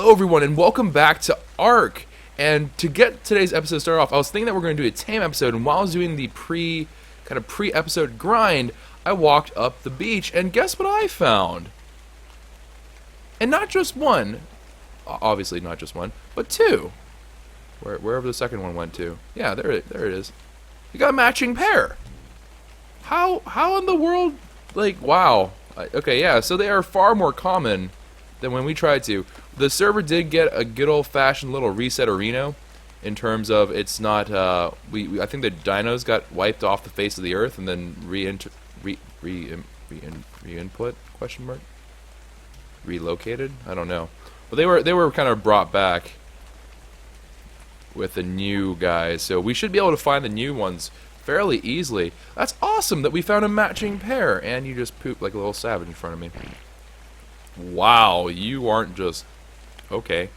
Hello everyone and welcome back to ARK. And to get today's episode started off, I was thinking that we're going to do a tame episode, and while I was doing the pre-episode grind, I walked up the beach and guess what I found? And not just one, obviously not just one, but two. Wherever the second one went to. Yeah, there it is. You got a matching pair. How in the world, like, wow. Okay, yeah, so they are far more common than when we tried to. The server did get a good old-fashioned little reset arena in terms of it's not, I think the dinos got wiped off the face of the earth and then re-input, question mark? Relocated? I don't know. But they were kind of brought back with the new guys, so we should be able to find the new ones fairly easily. That's awesome that we found a matching pair, and you just pooped like a little savage in front of me. Wow, you aren't just... okay.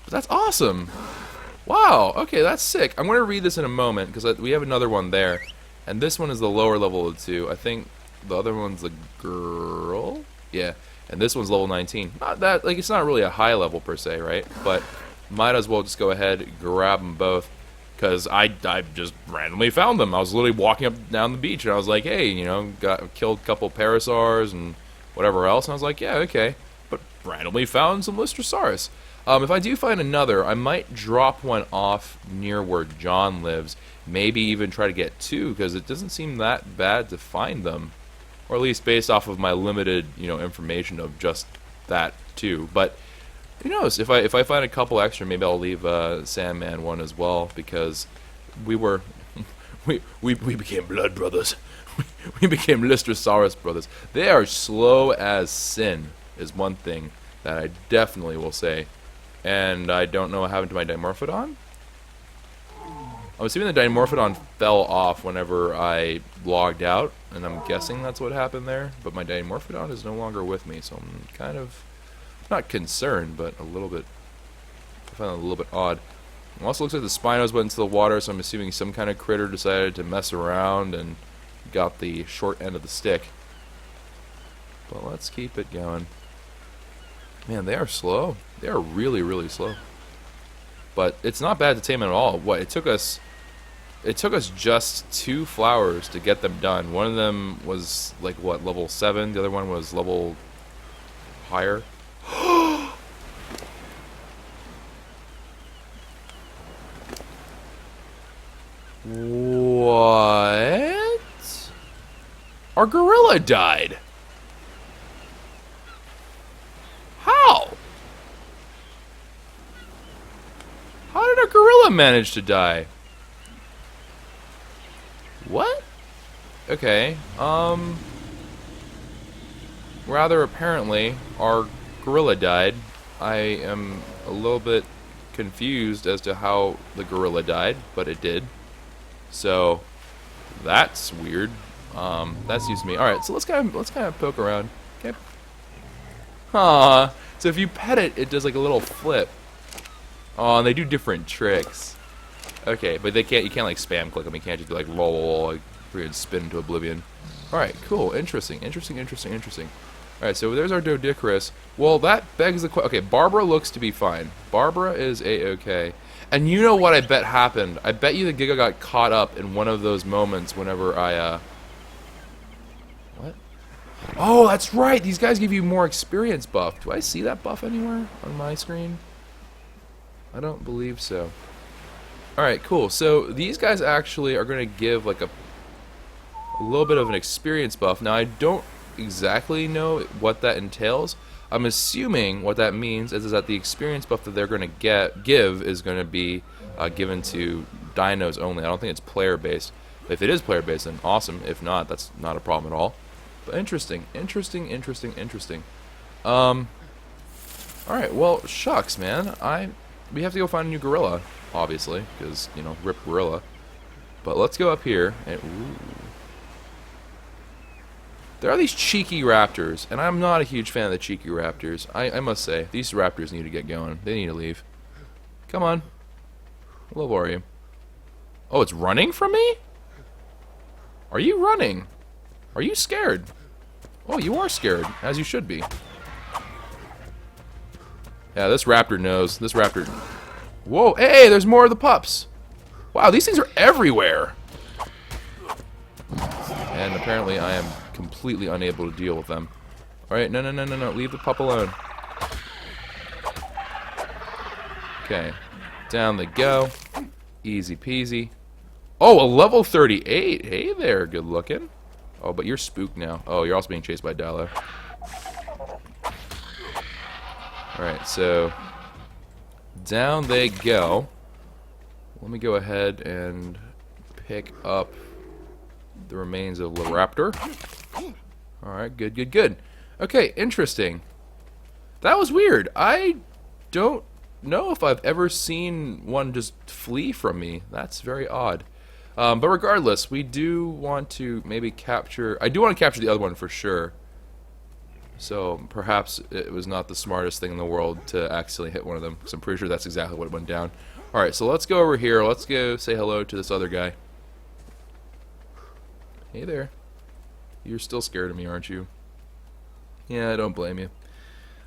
But that's awesome. Wow, okay, that's sick. I'm going to read this in a moment, because we have another one there. And this one is the lower level of the two. I think the other one's the girl? Yeah, and this one's level 19. Not that, like, it's not really a high level per se, right? But might as well just go ahead, grab them both. Because I just randomly found them. I was literally walking up down the beach, and I was like, hey, you know, killed a couple parasaurs and whatever else, and I was like, yeah, okay, but randomly found some Lystrosaurus. If I do find another, I might drop one off near where John lives, maybe even try to get two, because it doesn't seem that bad to find them, or at least based off of my limited, you know, information of just that two. But who knows? If I find a couple extra, maybe I'll leave Sandman one as well, because we became blood brothers. We became Lystrosaurus brothers. They are slow as sin, is one thing that I definitely will say. And I don't know what happened to my Dimorphodon. I'm assuming the Dimorphodon fell off whenever I logged out, and I'm guessing that's what happened there. But my Dimorphodon is no longer with me, so I'm kind of not concerned, but a little bit. I find it a little bit odd. It also looks like the Spinos went into the water, so I'm assuming some kind of critter decided to mess around and got the short end of the stick. But let's keep it going. Man, they are slow. They are really, really slow. But it's not bad to tame them at all. What, it took us just 2 flowers to get them done. One of them was like what, level 7, the other one was level higher. What? Our gorilla died. How? How did our gorilla manage to die? What? Okay, rather apparently, our gorilla died. I am a little bit confused as to how the gorilla died, but it did. So, that's weird. That's used to me. Alright, so let's kind of poke around. Okay. Aww. So if you pet it, it does like a little flip. Oh, and they do different tricks. Okay, but you can't like spam click them. You can't just be like roll, like freaking spin into oblivion. Alright, cool. Interesting. Alright, so there's our Doedicurus. Well, that begs the question. Okay, Barbara looks to be fine. Barbara is A-okay. And you know what I bet happened? I bet you the Giga got caught up in one of those moments whenever I, what? Oh, that's right! These guys give you more experience buff. Do I see that buff anywhere on my screen? I don't believe so. Alright, cool. So, these guys actually are going to give, like, a little bit of an experience buff. Now, I don't exactly know what that entails. I'm assuming what that means is that the experience buff that they're going to give is going to be given to dinos only. I don't think it's player-based. If it is player-based, then awesome. If not, that's not a problem at all. But interesting. Alright, well, shucks, man. We have to go find a new gorilla, obviously, because, you know, rip gorilla. But let's go up here, and, ooh. There are these cheeky raptors, and I'm not a huge fan of the cheeky raptors. I must say, these raptors need to get going. They need to leave. Come on. What level are you? Oh, it's running from me? Are you running? Are you scared? Oh, you are scared, as you should be. Yeah, this raptor knows. This raptor... Whoa, hey, there's more of the pups. Wow, these things are everywhere. And apparently I am completely unable to deal with them. Alright, no, leave the pup alone. Okay, down they go. Easy peasy. Oh, a level 38. Hey there, good looking. Oh, but you're spooked now. Oh, you're also being chased by Dilo. Alright, so down they go. Let me go ahead and pick up the remains of the raptor. Alright, good. Okay, interesting. That was weird. I don't know if I've ever seen one just flee from me. That's very odd. But regardless, we do want to maybe capture... I do want to capture the other one for sure. So perhaps it was not the smartest thing in the world to accidentally hit one of them, because I'm pretty sure that's exactly what went down. Alright, so let's go over here. Let's go say hello to this other guy. Hey there. You're still scared of me, aren't you? Yeah, I don't blame you.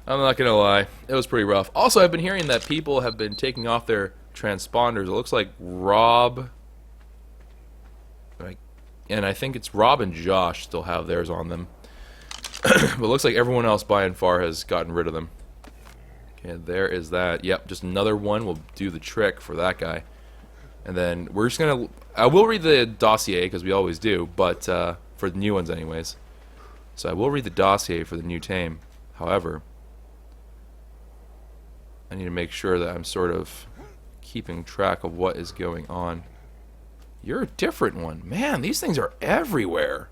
I'm not gonna lie. It was pretty rough. Also, I've been hearing that people have been taking off their transponders. It looks like Rob... and I think it's Rob and Josh still have theirs on them. But it looks like everyone else by and far has gotten rid of them. Okay, there is that. Yep, just another one will do the trick for that guy. And then we're just gonna... I will read the dossier, because we always do, but for the new ones anyways. So I will read the dossier for the new tame. However, I need to make sure that I'm sort of keeping track of what is going on. You're a different one. Man, these things are everywhere.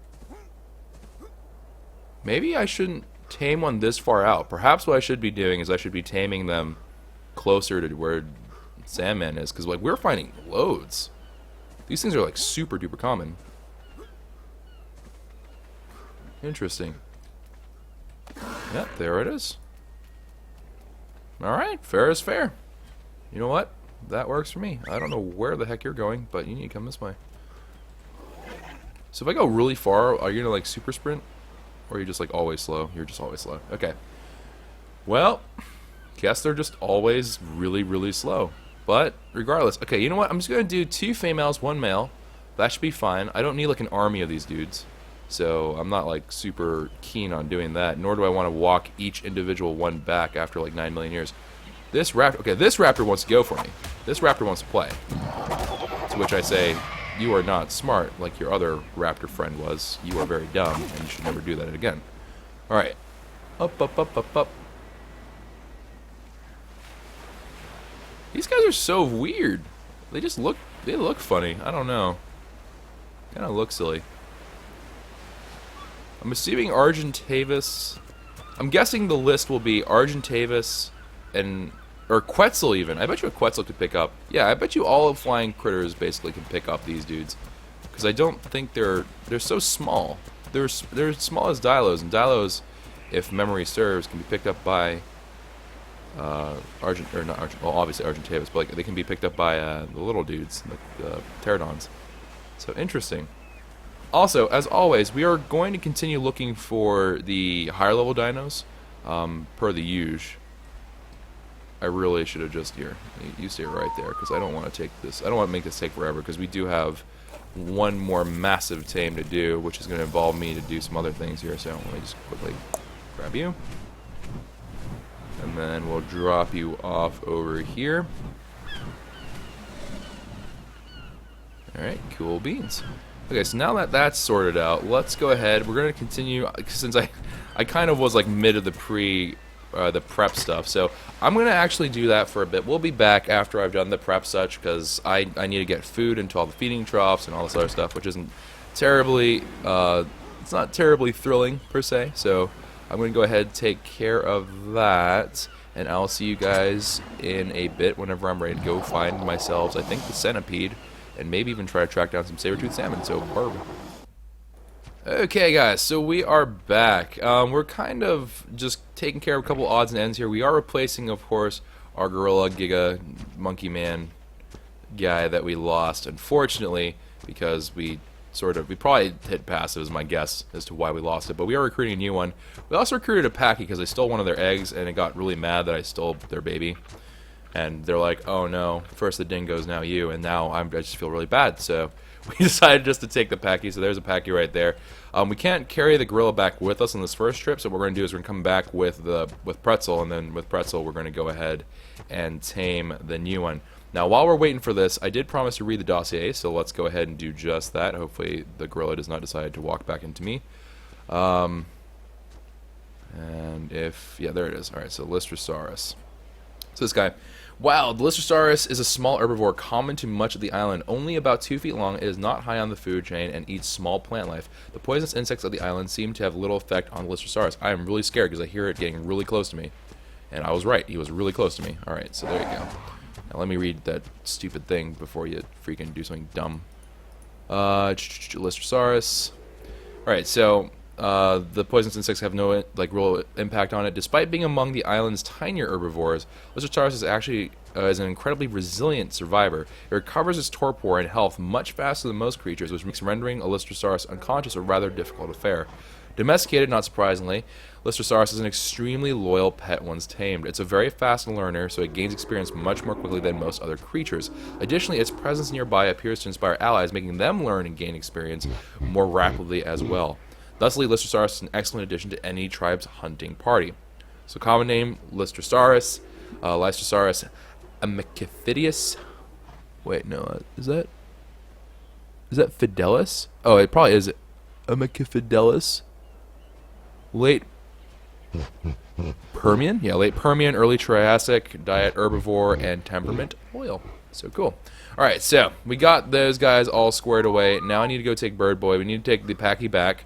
Maybe I shouldn't tame one this far out. Perhaps what I should be doing is I should be taming them closer to where Sandman is, because like we're finding loads. These things are like super duper common. Interesting. Yep, there it is. Alright, fair is fair. You know what? That works for me. I don't know where the heck you're going, but you need to come this way. So if I go really far, are you gonna like super sprint? Or are you just like always slow? You're just always slow. Okay. Well, guess they're just always really, really slow. But regardless, okay, you know what? I'm just gonna do 2 females, 1 male. That should be fine. I don't need like an army of these dudes. So I'm not like super keen on doing that, nor do I want to walk each individual one back after like 9 million years. This raptor, okay, this raptor wants to go for me. This raptor wants to play. To which I say, you are not smart like your other raptor friend was. You are very dumb, and you should never do that again. Alright. Up. These guys are so weird. They just look, they look funny. I don't know. Kind of look silly. I'm assuming Argentavis. I'm guessing the list will be Argentavis and... or Quetzal even. I bet you a Quetzal could pick up. Yeah, I bet you all of flying critters basically can pick up these dudes. Because I don't think they're so small. They're small as Dilos, and Dilos, if memory serves, can be picked up by well, obviously Argentavis, but like, they can be picked up by the little dudes, the pterodons. So interesting. Also, as always, we are going to continue looking for the higher level dinos, per the usual. I really should have just here. You stay right there, because I don't want to take this. I don't want to make this take forever, because we do have one more massive tame to do, which is going to involve me to do some other things here. So let me just quickly grab you, and then we'll drop you off over here. All right, cool beans. Okay, so now that that's sorted out, let's go ahead. We're going to continue, since I kind of was like mid of the the prep stuff, so I'm going to actually do that for a bit. We'll be back after I've done the prep such, because I need to get food into all the feeding troughs and all this other stuff, which isn't terribly, it's not terribly thrilling per se, so I'm going to go ahead and take care of that, and I'll see you guys in a bit whenever I'm ready to go find myself, I think, the centipede, and maybe even try to track down some saber-toothed salmon, so barb. Okay guys, so we are back. We're kind of just taking care of a couple odds and ends here. We are replacing, of course, our Gorilla Giga Monkey Man guy that we lost, unfortunately, because we sort of, we probably hit passive is my guess as to why we lost it, but we are recruiting a new one. We also recruited a Pachy because I stole one of their eggs, and it got really mad that I stole their baby. And they're like, oh no, first the dingoes, now you, and now I just feel really bad, so we decided just to take the Pachy, so there's a Pachy right there. We can't carry the gorilla back with us on this first trip, so what we're going to do is we're going to come back with Pretzel, and then with Pretzel we're going to go ahead and tame the new one. Now, while we're waiting for this, I did promise to read the dossier, so let's go ahead and do just that. Hopefully the gorilla does not decide to walk back into me. And if, yeah, there it is. Alright, so Lystrosaurus. So this guy. Wow, the Lystrosaurus is a small herbivore common to much of the island. Only about 2 feet long, it is not high on the food chain, and eats small plant life. The poisonous insects of the island seem to have little effect on the Lystrosaurus. I am really scared because I hear it getting really close to me. And I was right, he was really close to me. Alright, so there you go. Now let me read that stupid thing before you freaking do something dumb. Lystrosaurus. Alright, so the poisonous insects have no real impact on it. Despite being among the island's tinier herbivores, Lystrosaurus is actually is an incredibly resilient survivor. It recovers its torpor and health much faster than most creatures, which makes rendering a Lystrosaurus unconscious a rather difficult affair. Domesticated, not surprisingly, Lystrosaurus is an extremely loyal pet once tamed. It's a very fast learner, so it gains experience much more quickly than most other creatures. Additionally, its presence nearby appears to inspire allies, making them learn and gain experience more rapidly as well. Thusly, Lystrosaurus is an excellent addition to any tribe's hunting party. So common name, Lystrosaurus. Lystrosaurus amiciphidius. Wait, no, is that Fidelis? Oh, it probably is Amicifidelis. Late Permian? Yeah, late Permian, early Triassic, diet herbivore, and temperament oil. So cool. Alright, so we got those guys all squared away. Now I need to go take Bird Boy. We need to take the Pachy back.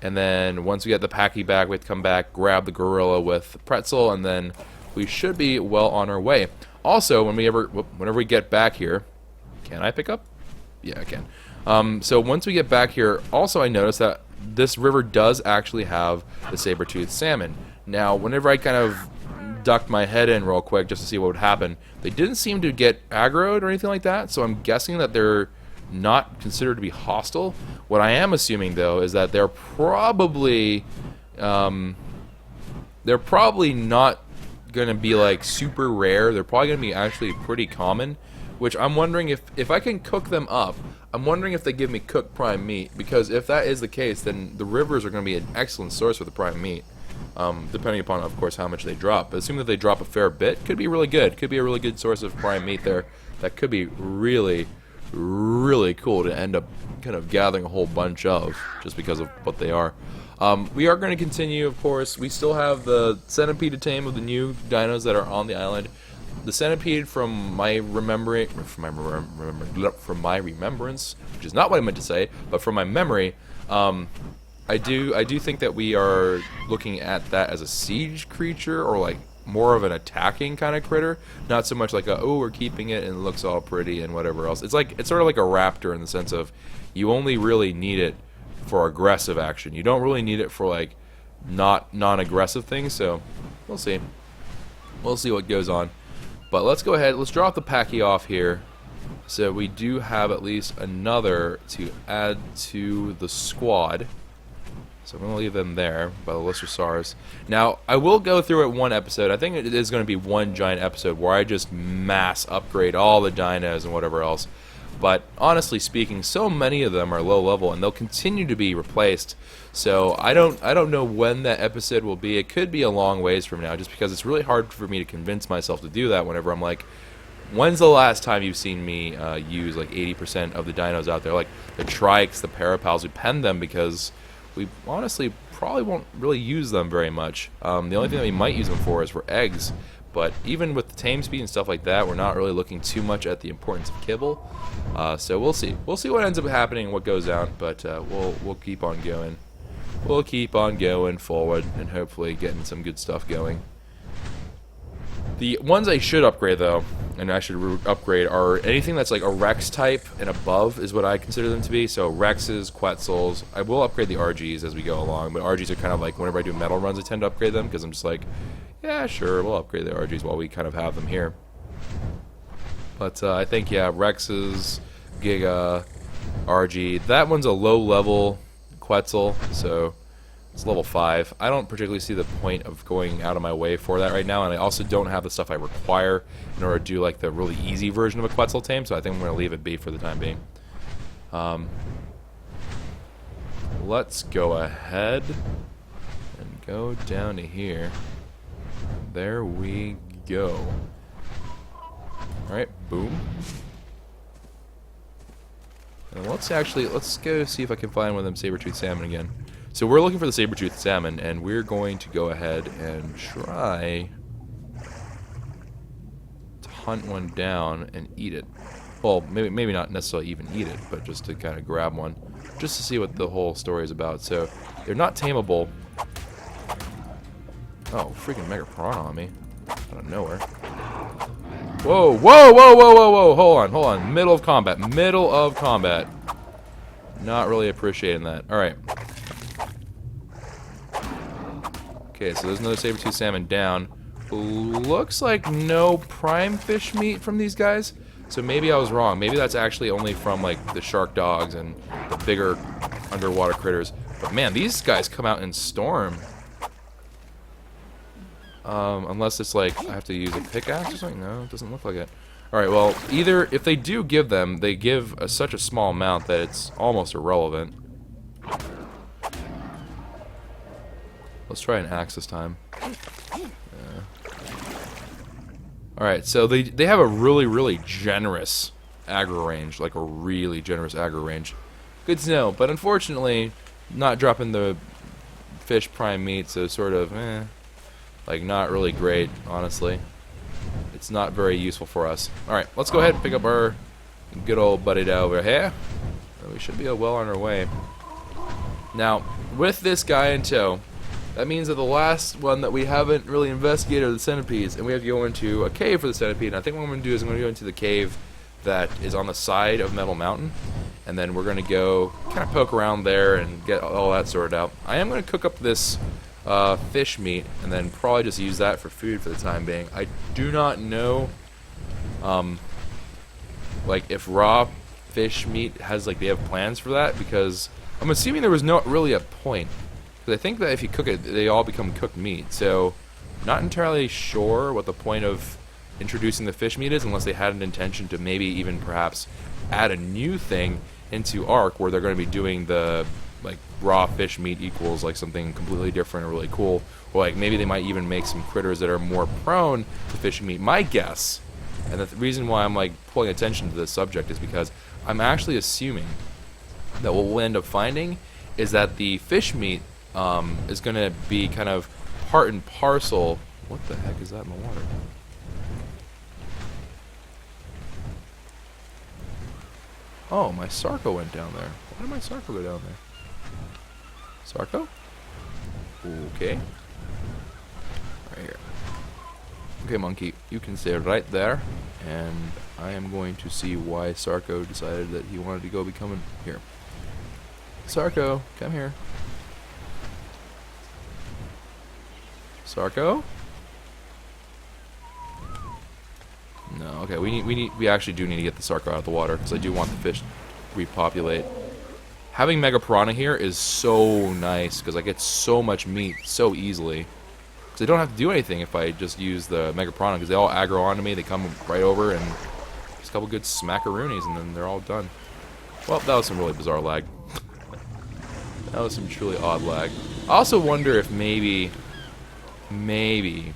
And then once we get the Pachy back, we have to come back, grab the gorilla with Pretzel, and then we should be well on our way. Also, whenever we get back here, can I pick up? Yeah, I can. So once we get back here, also I noticed that this river does actually have the saber-toothed salmon. Now, whenever I kind of ducked my head in real quick just to see what would happen, they didn't seem to get aggroed or anything like that, so I'm guessing that they're not considered to be hostile. What I am assuming, though, is that they're probably not going to be, like, super rare. They're probably going to be actually pretty common, which I'm wondering if I can cook them up. I'm wondering if they give me cooked prime meat, because if that is the case, then the rivers are going to be an excellent source for the prime meat, depending upon, of course, how much they drop. But assuming that they drop a fair bit, could be really good. Could be a really good source of prime meat there. That could be really, really cool to end up kind of gathering a whole bunch of, just because of what they are. We are going to continue, of course. We still have the centipede to tame of the new dinos that are on the island. The centipede, from my remembrance, which is not what I meant to say, but from my memory, I do think that we are looking at that as a siege creature, or like more of an attacking kind of critter, not so much like a, oh, we're keeping it and it looks all pretty and whatever else. It's sort of like a raptor in the sense of you only really need it for aggressive action. You don't really need it for like non-aggressive things. So we'll see. We'll see what goes on. But let's go ahead. Let's drop the Pachy off here. So we do have at least another to add to the squad. So I'm going to leave them there by the Lystrosaurus. Now, I will go through it one episode. I think it is going to be one giant episode where I just mass upgrade all the dinos and whatever else. But honestly speaking, so many of them are low level and they'll continue to be replaced. So I don't know when that episode will be. It could be a long ways from now, just because it's really hard for me to convince myself to do that whenever I'm like, when's the last time you've seen me use like 80% of the dinos out there? Like the Trikes, the Parapals, we pen them because we honestly probably won't really use them very much. The only thing that we might use them for is for eggs. But even with the tame speed and stuff like that, we're not really looking too much at the importance of kibble. So we'll see. We'll see what ends up happening and what goes down. But we'll keep on going. We'll keep on going forward and hopefully getting some good stuff going. The ones I should upgrade, though, and I should upgrade, are anything that's like a Rex type and above is what I consider them to be. So Rexes, Quetzals. I will upgrade the RGs as we go along, but RGs are kind of like whenever I do metal runs, I tend to upgrade them because I'm just like, yeah, sure, we'll upgrade the RGs while we kind of have them here. But I think, yeah, Rexes, Giga, RG. That one's a low-level Quetzal, so it's level 5. I don't particularly see the point of going out of my way for that right now, and I also don't have the stuff I require in order to do like the really easy version of a Quetzal tame, so I think I'm going to leave it be for the time being. Let's go ahead and go down to here. There we go. Alright, boom. And let's go see if I can find one of them saber-toothed salmon again. So we're looking for the saber-toothed salmon, and we're going to go ahead and try to hunt one down and eat it. Well, maybe not necessarily even eat it, but just to kind of grab one, just to see what the whole story is about. So they're not tameable. Oh, freaking mega piranha on me out of nowhere. Whoa, whoa, whoa, whoa, whoa, whoa! Hold on. Middle of combat. Not really appreciating that. All right. Okay, so there's another saber-tooth salmon down. Looks like no prime fish meat from these guys. So maybe I was wrong. Maybe that's actually only from like the shark dogs and the bigger underwater critters. But man, these guys come out in storm. Unless it's like I have to use a pickaxe or something. No, it doesn't look like it. Alright, well, either if they do give them, they give such a small amount that it's almost irrelevant. Let's try an axe this time. Alright, so they have a really generous aggro range. Like a really generous aggro range. Good to know, but unfortunately, not dropping the fish prime meat, so sort of, like not really great, honestly. It's not very useful for us. Alright, let's go ahead and pick up our good old buddy down over here. We should be well on our way. Now, with this guy in tow, that means that the last one that we haven't really investigated are the centipedes, and we have to go into a cave for the centipede. And I think what I'm going to do is I'm going to go into the cave that is on the side of Metal Mountain, and then we're going to go kind of poke around there and get all that sorted out. I am going to cook up this fish meat and then probably just use that for food for the time being. I do not know like if raw fish meat has like they have plans for that, because I'm assuming there was not really a point, because I think that if you cook it they all become cooked meat, so not entirely sure what the point of introducing the fish meat is, unless they had an intention to maybe even perhaps add a new thing into ARK where they're going to be doing the like raw fish meat equals like something completely different or really cool, or like maybe they might even make some critters that are more prone to fish meat. My guess, and the reason why I'm like pulling attention to this subject, is because I'm actually assuming that what we'll end up finding is that the fish meat is going to be kind of part and parcel. What the heck is that in the water? Oh, my Sarco went down there. Why did my Sarco go down there? Sarco? Okay. Right here. Okay, monkey, you can stay right there, and I am going to see why Sarco decided that he wanted to go become here. Sarco, come here. Sarco? No, okay, we actually do need to get the Sarco out of the water, because I do want the fish to repopulate. Having Mega Piranha here is so nice, because I get so much meat so easily. Because I don't have to do anything if I just use the Mega Piranha, because they all aggro onto me, they come right over, and just a couple good smackaroonies, and then they're all done. Well, that was some really bizarre lag. That was some truly odd lag. I also wonder if maybe we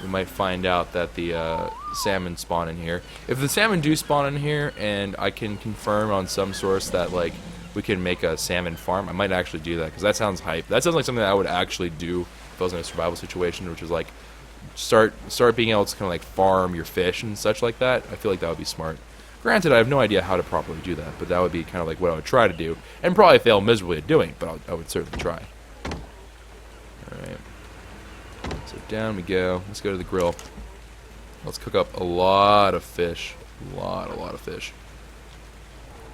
might find out that the salmon spawn in here. If the salmon do spawn in here, and I can confirm on some source that like we can make a salmon farm, I might actually do that, because that sounds hype. That sounds like something that I would actually do if I was in a survival situation, which is like start being able to kind of like farm your fish and such like that. I feel like that would be smart. Granted, I have no idea how to properly do that, but that would be kind of like what I would try to do, and probably fail miserably at doing, but I would certainly try. Alright. So down we go. Let's go to the grill. Let's cook up a lot of fish. A lot of fish.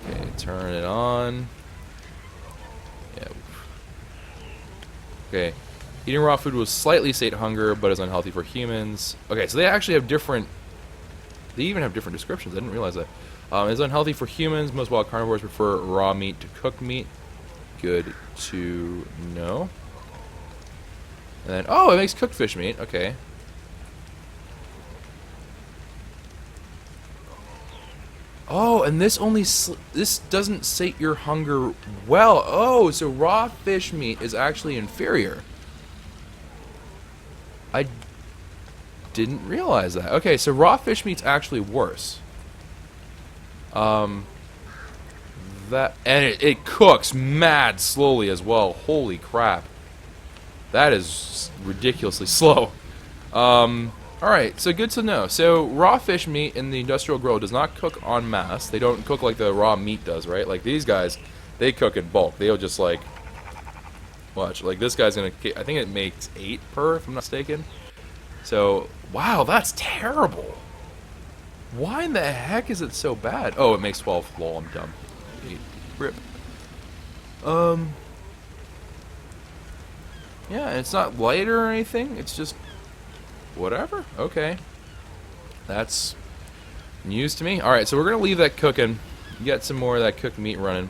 Okay, turn it on. Yeah. Okay. Eating raw food will slightly sate hunger, but is unhealthy for humans. Okay, so they actually have different They even have different descriptions. I didn't realize that. It's unhealthy for humans. Most wild carnivores prefer raw meat to cooked meat. Good to know. And then, oh, it makes cooked fish meat. Okay. Oh, and this this doesn't sate your hunger well. Oh, so raw fish meat is actually inferior. I didn't realize that. Okay, so raw fish meat's actually worse. It cooks mad slowly as well. Holy crap. That is ridiculously slow. Alright, so good to know. So raw fish meat in the industrial grill does not cook en masse. They don't cook like the raw meat does, right? Like these guys, they cook in bulk. They'll just like, watch, like this guy's gonna, I think it makes 8 per, if I'm not mistaken. So, wow, that's terrible. Why in the heck is it so bad? Oh, it makes 12. Lol, I'm dumb. 8. Rip. Yeah, it's not lighter or anything. It's just whatever. Okay. That's news to me. Alright, so we're going to leave that cooking. Get some more of that cooked meat running.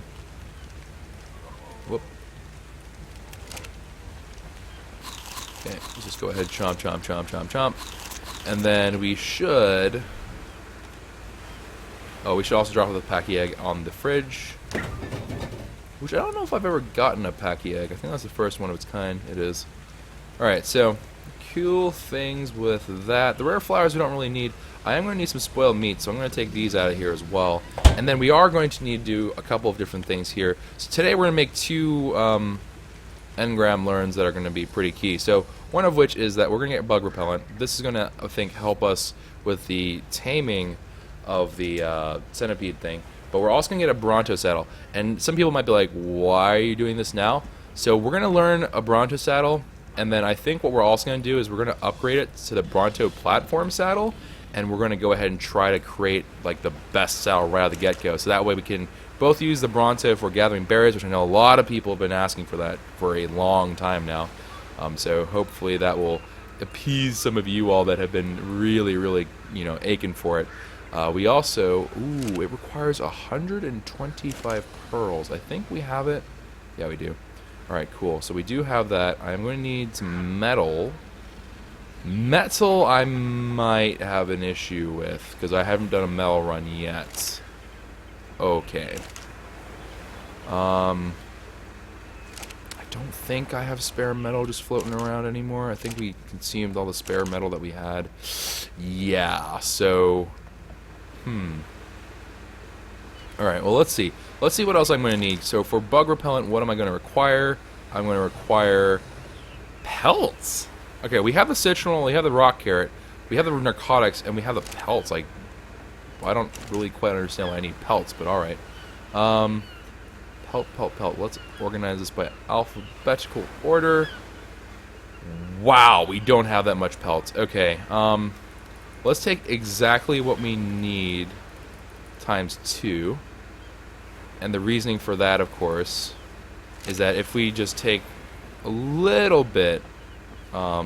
Whoop. Okay, let's just go ahead, chomp, chomp, chomp, chomp, chomp. And then we should... Oh, we should also drop the Pachy egg on the fridge. Which I don't know if I've ever gotten a Pachy egg. I think that's the first one of its kind. It is. Alright, so cool things with that. The rare flowers we don't really need. I am going to need some spoiled meat, so I'm going to take these out of here as well. And then we are going to need to do a couple of different things here. So today we're going to make 2 engram learns that are going to be pretty key. So one of which is that we're going to get bug repellent. This is going to, I think, help us with the taming of the centipede thing. But we're also going to get a Bronto saddle. And some people might be like, why are you doing this now? So we're going to learn a Bronto saddle, and then I think what we're also going to do is we're going to upgrade it to the Bronto platform saddle, and we're going to go ahead and try to create like the best saddle right out of the get-go. So that way we can both use the Bronto if we're gathering berries, which I know a lot of people have been asking for that for a long time now. So hopefully that will appease some of you all that have been really, really, aching for it. We also, it requires 125 pearls. I think we have it. Yeah, we do. Alright, cool. So we do have that. I'm going to need some metal. Metal I might have an issue with, because I haven't done a metal run yet. Okay. I don't think I have spare metal just floating around anymore. I think we consumed all the spare metal that we had. Yeah, so... Alright, well, let's see. Let's see what else I'm going to need. So for bug repellent, what am I going to require? I'm going to require pelts. Okay, we have the citronal, we have the rock carrot, we have the narcotics, and we have the pelts. Like, well, I don't really quite understand why I need pelts, but alright. Pelt. Let's organize this by alphabetical order. Wow, we don't have that much pelts. Okay, let's take exactly what we need times 2. And the reasoning for that, of course, is that if we just take a little bit, I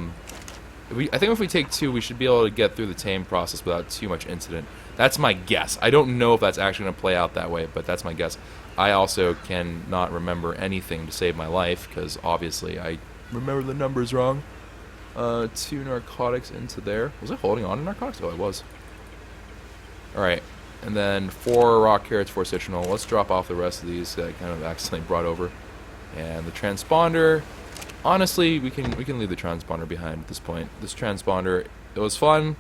think if we take 2, we should be able to get through the tame process without too much incident. That's my guess. I don't know if that's actually going to play out that way, but that's my guess. I also cannot remember anything to save my life, because obviously I remember the numbers wrong. 2 narcotics into there. Was I holding on to narcotics? Oh, I was. Alright. And then 4 rock carrots, 4 citronal. Let's drop off the rest of these that I kind of accidentally brought over. And the transponder. Honestly, we can leave the transponder behind at this point. This transponder, it was fun,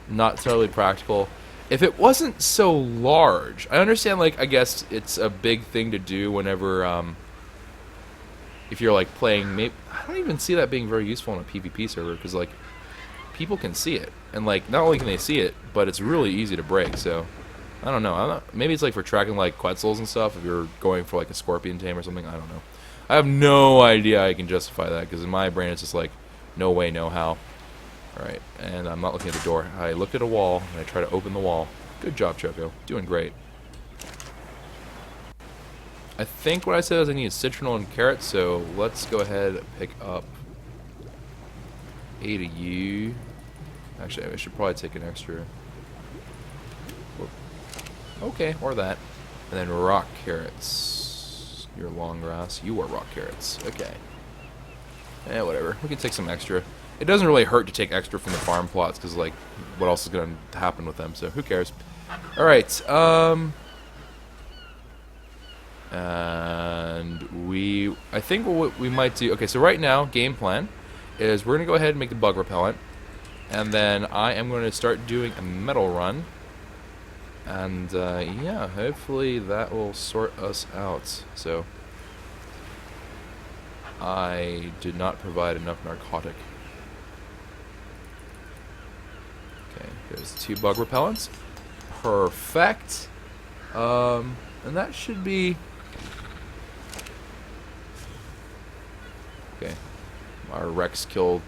not totally practical. If it wasn't so large, I understand, like, I guess it's a big thing to do whenever, if you're, like, playing, maybe, I don't even see that being very useful on a PvP server, because, like, people can see it. And, like, not only can they see it, but it's really easy to break, so, I don't know. Maybe it's, like, for tracking, like, Quetzals and stuff, if you're going for, like, a scorpion tame or something, I don't know. I have no idea I can justify that, because in my brain it's just like, no way, no how. Alright, and I'm not looking at the door. I looked at a wall, and I try to open the wall. Good job, Choco. Doing great. I think what I said is I need citronal and carrots, so let's go ahead and pick up 8 of you. Actually, I should probably take an extra Okay, or that. And then rock carrots. You're long grass. You are rock carrots. Okay. Eh, whatever. We can take some extra. It doesn't really hurt to take extra from the farm plots, because, like, what else is going to happen with them, so who cares? Alright, and I think what we might do, okay, so right now, game plan is we're going to go ahead and make the bug repellent, and then I am going to start doing a metal run, and, yeah, hopefully that will sort us out, so I did not provide enough narcotic. Okay, there's 2 bug repellents. Perfect. And that should be... Okay. Our Rex killed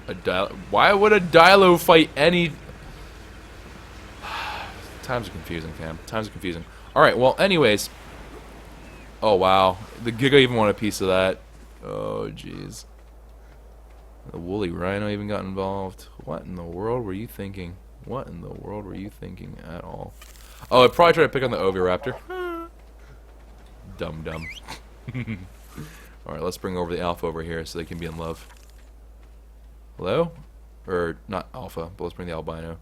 a Dilo. Why would a Dilo fight any... Times are confusing, fam. Times are confusing. Alright, well, anyways. Oh, wow. The Giga even want a piece of that. Oh, jeez. The woolly rhino even got involved. What in the world were you thinking? What in the world were you thinking at all? Oh, I'd probably try to pick on the Oviraptor. Dumb. Alright, let's bring over the alpha over here so they can be in love. Hello? Or, not alpha, but let's bring the albino.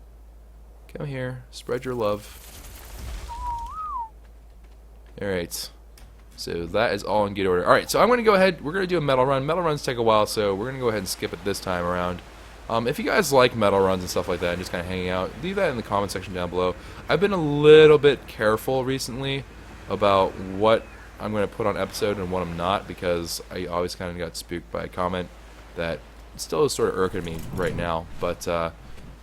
Come here. Spread your love. Alright. So that is all in good order. Alright, so I'm going to go ahead. We're going to do a metal run. Metal runs take a while, so we're going to go ahead and skip it this time around. If you guys like metal runs and stuff like that and just kind of hanging out, leave that in the comment section down below. I've been a little bit careful recently about what I'm going to put on episode and what I'm not, because I always kind of got spooked by a comment that still is sort of irking me right now. But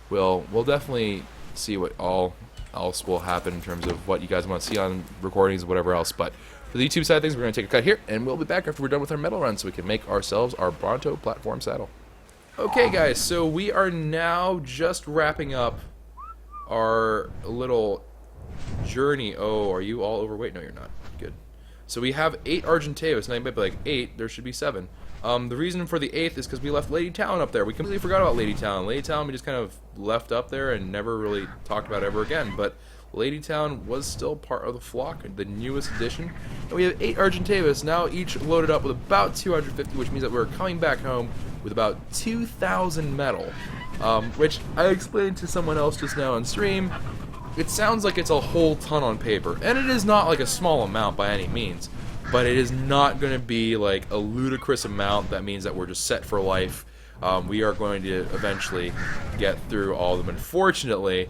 we'll definitely see what all else will happen in terms of what you guys want to see on recordings and whatever else. But for the YouTube side of things, we're going to take a cut here, and we'll be back after we're done with our metal run so we can make ourselves our Bronto platform saddle. Okay, guys, so we are now just wrapping up our little journey. Oh, are you all overweight? No, you're not. Good. So we have 8 Argenteos. Now you might be like, 8? There should be 7. The reason for the 8th is because we left Lady Talon up there. We completely forgot about Lady Talon. Lady Talon we just kind of left up there and never really talked about ever again. But Lady Talon was still part of the flock, the newest addition. And we have 8 Argenteos, now each loaded up with about 250, which means that we're coming back home with about 2,000 metal. Which I explained to someone else just now on stream. It sounds like it's a whole ton on paper, and it is not like a small amount by any means, but it is not going to be like a ludicrous amount that means that we're just set for life. We are going to eventually get through all of them. Unfortunately,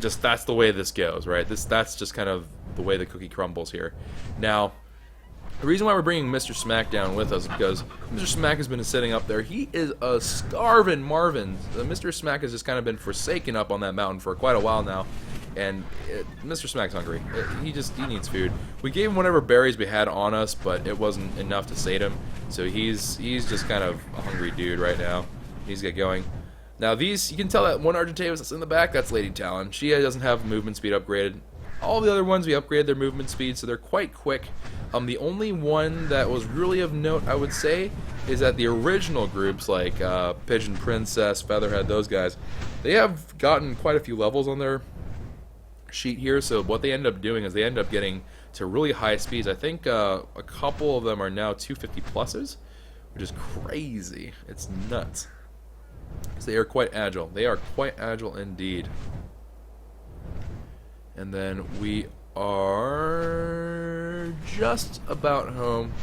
just that's the way this goes, right? That's just kind of the way the cookie crumbles here. Now, the reason why we're bringing Mr. Smack down with us is because Mr. Smack has been sitting up there. He is a starving Marvin. Mr. Smack has just kind of been forsaken up on that mountain for quite a while now, and Mr. Smack's hungry. He needs food. We gave him whatever berries we had on us, but it wasn't enough to sate him. So he's just kind of a hungry dude right now. He needs to get going. Now these, you can tell that one Argentavis that's in the back, that's Lady Talon. She doesn't have movement speed upgraded. All the other ones we upgraded their movement speed, so they're quite quick. The only one that was really of note, I would say, is that the original groups like Pigeon Princess, Featherhead, those guys, they have gotten quite a few levels on their sheet here. So what they end up doing is they end up getting to really high speeds. I think a couple of them are now 250 pluses, which is crazy. It's nuts. So they are quite agile. They are quite agile indeed. And then we are just about home.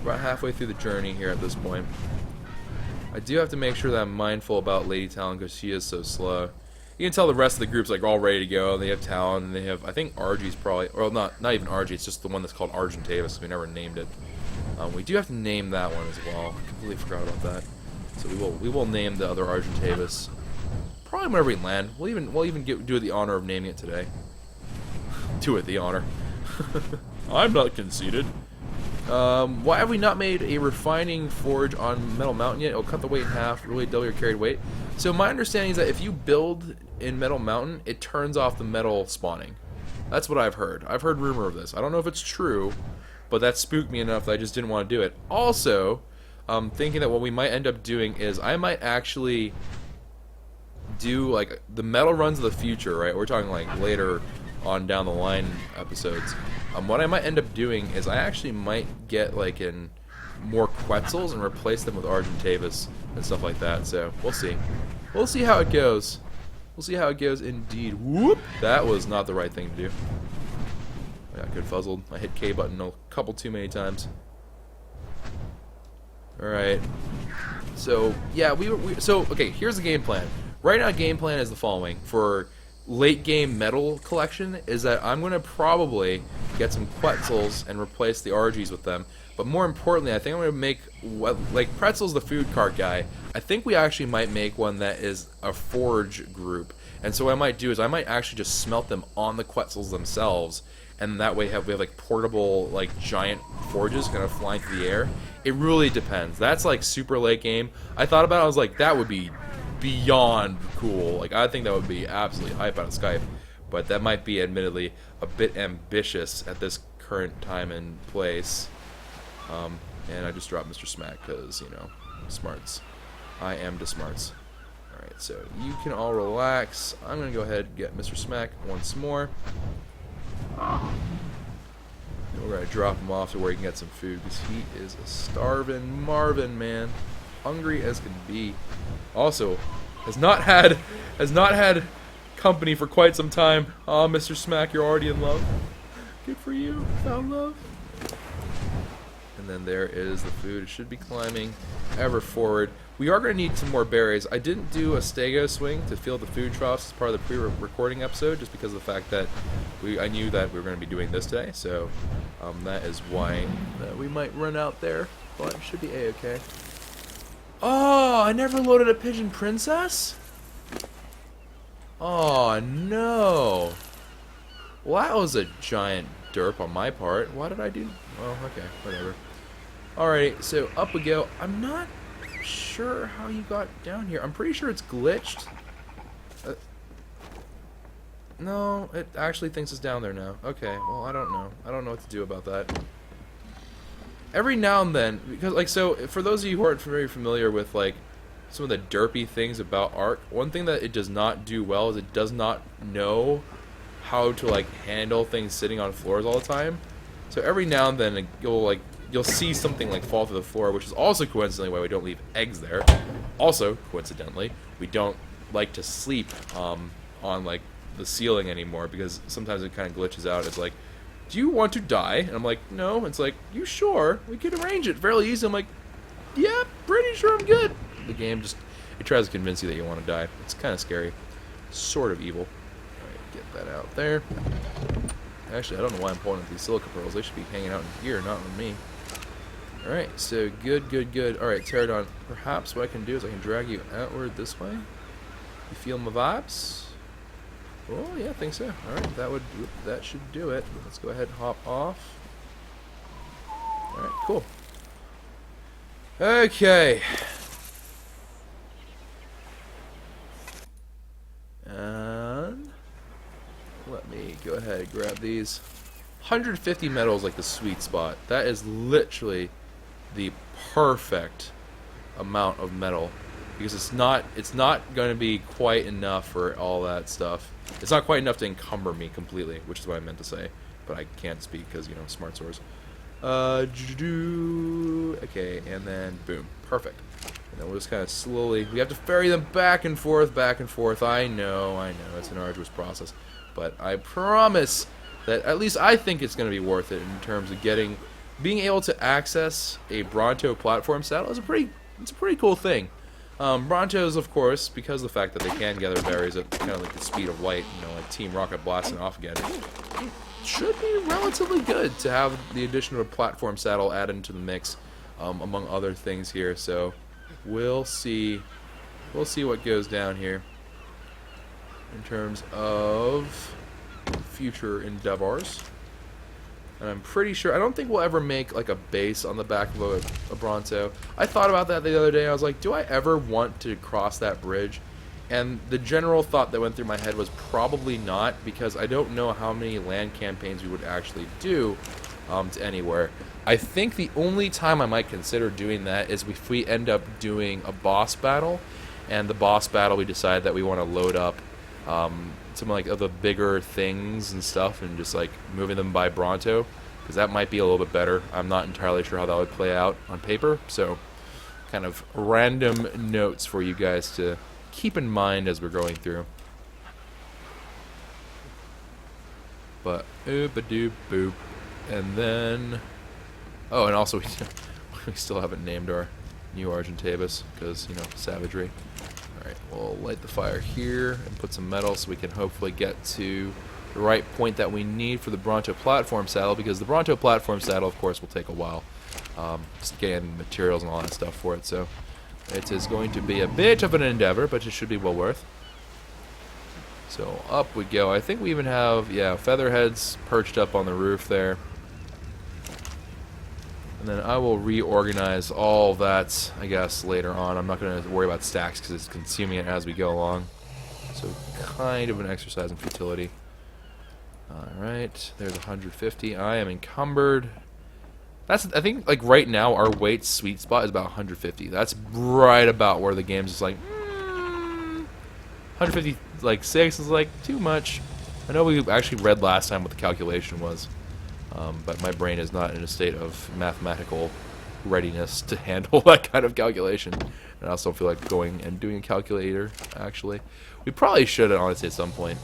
About halfway through the journey here at this point. I do have to make sure that I'm mindful about Lady Talon because she is so slow. You can tell the rest of the group's like all ready to go. They have Talon, and they have, I think Argy's probably, or not even Argy, it's just the one that's called Argentavis. We never named it. We do have to name that one as well. I completely forgot about that. So we will name the other Argentavis probably whenever we land. We'll even do the honor of naming it today. Do it the honor. I'm not conceited. Why have we not made a refining forge on Metal Mountain yet? It'll cut the weight in half, really double your carried weight. So my understanding is that if you build in Metal Mountain, it turns off the metal spawning. That's what I've heard. I've heard rumor of this. I don't know if it's true, but that spooked me enough that I just didn't want to do it. Also, I'm thinking that what we might end up doing is I might actually do like the metal runs of the future, right? We're talking like later on down the line episodes. What I might end up doing is I actually might get like in more Quetzals and replace them with Argentavis and stuff like that. So we'll see. We'll see how it goes. We'll see how it goes indeed. Whoop! That was not the right thing to do. I got good fuzzled. I hit K button a couple too many times. Alright. So, yeah, okay, here's the game plan. Right now, game plan is the following. For late game metal collection, is that I'm going to probably get some Quetzals and replace the RGs with them. But more importantly, I think I'm going to make, like, Pretzel's the food cart guy. I think we actually might make one that is a forge group. And so what I might do is I might actually just smelt them on the Quetzals themselves. And that way we have like portable, like, giant forges kind of flying through the air. It really depends. That's like super late game. I thought about it, I was like, that would be beyond cool. Like, I think that would be absolutely hype out of Skype. But that might be admittedly a bit ambitious at this current time and place. And I just dropped Mr. Smack because, you know, smarts. I am the smarts. Alright, so you can all relax. I'm going to go ahead and get Mr. Smack once more. And we're going to drop him off to where he can get some food because he is a starving Marvin, man. Hungry as can be. Also, has not had company for quite some time. Aw, Mr. Smack, you're already in love. Good for you. Found love. And then there is the food. It should be climbing ever forward. We are going to need some more berries. I didn't do a stego swing to fill the food troughs as part of the pre-recording episode just because of the fact that I knew that we were going to be doing this today. So that is why we might run out there, but it should be a-okay. Oh, I never loaded a pigeon princess? Oh, no. Well, that was a giant derp on my part. Why did I do... Oh, okay, whatever. Alright, so up we go. I'm not sure how you got down here. I'm pretty sure it's glitched. No, it actually thinks it's down there now. Okay, well, I don't know. I don't know what to do about that. Every now and then, because, like, so, for those of you who aren't very familiar with, like, some of the derpy things about ARK, one thing that it does not do well is it does not know how to, like, handle things sitting on floors all the time. So every now and then, you'll see something, like, fall to the floor, which is also coincidentally why we don't leave eggs there. Also, coincidentally, we don't like to sleep on, like, the ceiling anymore, because sometimes it kind of glitches out. It's like, do you want to die? And I'm like, no. It's like, you sure? We can arrange it fairly easy. I'm like, yeah, pretty sure I'm good. The game just, it tries to convince you that you want to die. It's kind of scary. Sort of evil. Alright, get that out there. Actually, I don't know why I'm pulling at these silica pearls. They should be hanging out in here, not on me. Alright, so good, good, good. Alright, Pterodon, perhaps what I can do is I can drag you outward this way. You feel my vibes? Oh, yeah, I think so. Alright, that should do it. Let's go ahead and hop off. Alright, cool. Okay. And let me go ahead and grab these. 150 metal is like the sweet spot. That is literally the perfect amount of metal, because it's not going to be quite enough for all that stuff. It's not quite enough to encumber me completely, which is what I meant to say, but I can't speak because, you know, smart source. Okay, and then boom, perfect. And then we'll just kind of slowly, we have to ferry them back and forth, back and forth. I know, it's an arduous process, but I promise that at least I think it's going to be worth it in terms of being able to access a Bronto platform saddle. It's a pretty cool thing. Brontos, of course, because of the fact that they can gather berries at kind of like the speed of light, you know, like Team Rocket blasting off again, should be relatively good to have the addition of a platform saddle added into the mix, among other things here. So we'll see what goes down here in terms of future endeavors. And I'm pretty sure, I don't think we'll ever make like a base on the back of a Bronto. I thought about that the other day. I was like, do I ever want to cross that bridge? And the general thought that went through my head was probably not, because I don't know how many land campaigns we would actually do to anywhere. I think the only time I might consider doing that is if we end up doing a boss battle, and the boss battle we decide that we want to load up some like of the bigger things and stuff, and just like moving them by Bronto, because that might be a little bit better. I'm not entirely sure how that would play out on paper, so kind of random notes for you guys to keep in mind as we're going through. But oop-a-doop boop. And then, oh, and also we still haven't named our new Argentabus because, you know, savagery. Alright, we'll light the fire here and put some metal so we can hopefully get to the right point that we need for the Bronto platform saddle, because the Bronto platform saddle, of course, will take a while. Just getting materials and all that stuff for it, so it is going to be a bit of an endeavor, but it should be well worth. So up we go. I think we even have, yeah, featherheads perched up on the roof there. And then I will reorganize all that, I guess, later on. I'm not going to worry about stacks because it's consuming it as we go along. So kind of an exercise in futility. Alright, there's 150. I am encumbered. That's, I think, like right now, our weight sweet spot is about 150. That's right about where the game's just like, 150, like 6 is like too much. I know we actually read last time what the calculation was, but my brain is not in a state of mathematical readiness to handle that kind of calculation. And I also feel like going and doing a calculator, actually. We probably should, honestly, at some point.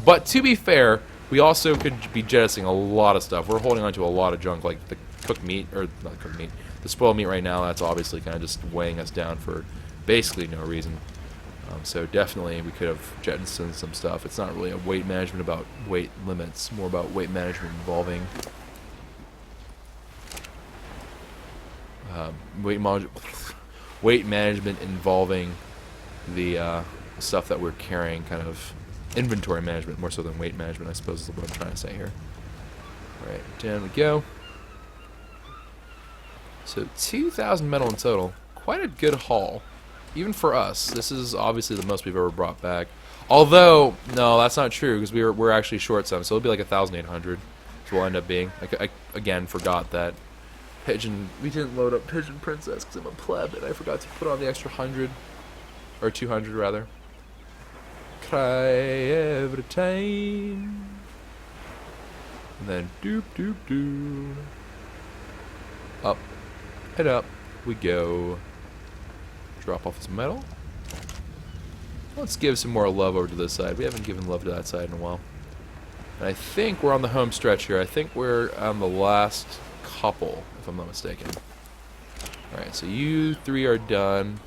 But to be fair, we also could be jettisoning a lot of stuff. We're holding on to a lot of junk, like the cooked meat, or not cooked meat, the spoiled meat right now. That's obviously kind of just weighing us down for basically no reason. So definitely we could have jettisoned some stuff. It's not really a weight management about weight limits, more about weight management involving weight management involving the stuff that we're carrying, kind of inventory management more so than weight management, I suppose is what I'm trying to say here. Alright, down we go. So 2,000 metal in total. Quite a good haul. Even for us, this is obviously the most we've ever brought back. Although, no, that's not true, because we're actually short some, so it'll be like 1,800. So we'll end up being. I again forgot that Pigeon. We didn't load up Pigeon Princess because I'm a pleb, and I forgot to put on the extra 100 or 200 rather. Cry every time. And then doop doop doop. Up and up we go. Drop off this metal. Let's give some more love over to this side. We haven't given love to that side in a while. And I think we're on the home stretch here. I think we're on the last couple, if I'm not mistaken. Alright, so you three are done.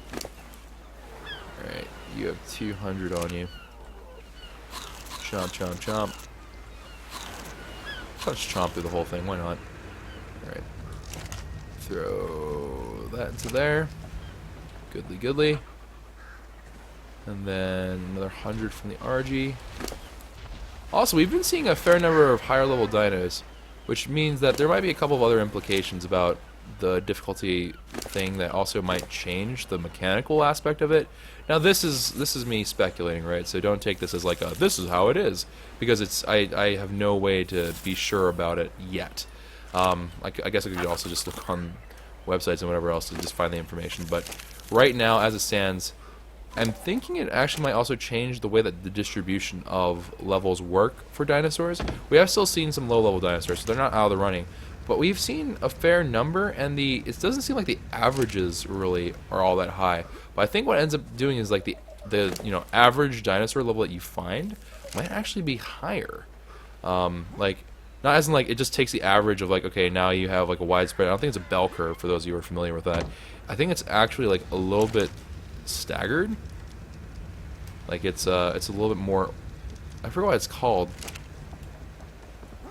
Alright, you have 200 on you. Chomp, chomp, chomp. Let's chomp through the whole thing, why not? Alright. Throw that into there. Goodly, goodly. And then another 100 from the RG. Also, we've been seeing a fair number of higher level dinos, which means that there might be a couple of other implications about the difficulty thing that also might change the mechanical aspect of it. Now, this is me speculating, right? So don't take this as like a this is how it is, because it's I have no way to be sure about it yet. I guess I could also just look on websites and whatever else to just find the information, but right now, as it stands, I'm thinking it actually might also change the way that the distribution of levels work for dinosaurs. We have still seen some low-level dinosaurs, so they're not out of the running, but we've seen a fair number, and it doesn't seem like the averages really are all that high. But I think what ends up doing is like the average dinosaur level that you find might actually be higher. Like, not as in like it just takes the average of like, okay, now you have like a widespread. I don't think it's a bell curve for those of you who are familiar with that. I think it's actually like a little bit staggered. Like it's a little bit more. I forgot what it's called.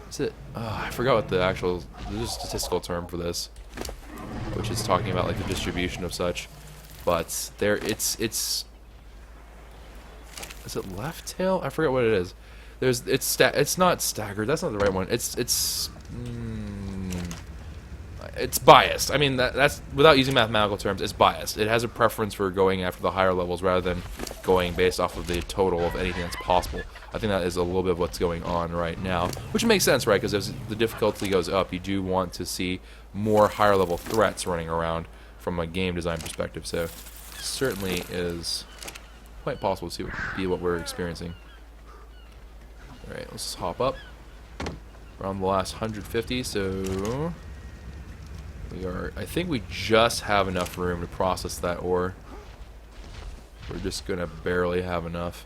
Is it? I forgot what the actual. There's a statistical term for this, which is talking about like the distribution of such. But there, it's. Is it left tail? I forget what it is. It's not staggered. That's not the right one. It's biased. I mean, that's without using mathematical terms. It's biased. It has a preference for going after the higher levels rather than going based off of the total of anything that's possible. I think that is a little bit of what's going on right now, which makes sense, right? Because as the difficulty goes up, you do want to see more higher level threats running around from a game design perspective. So, certainly is quite possible to be what we're experiencing. Alright, let's just hop up. We're on the last 150, so we are, I think we just have enough room to process that ore. We're just gonna barely have enough.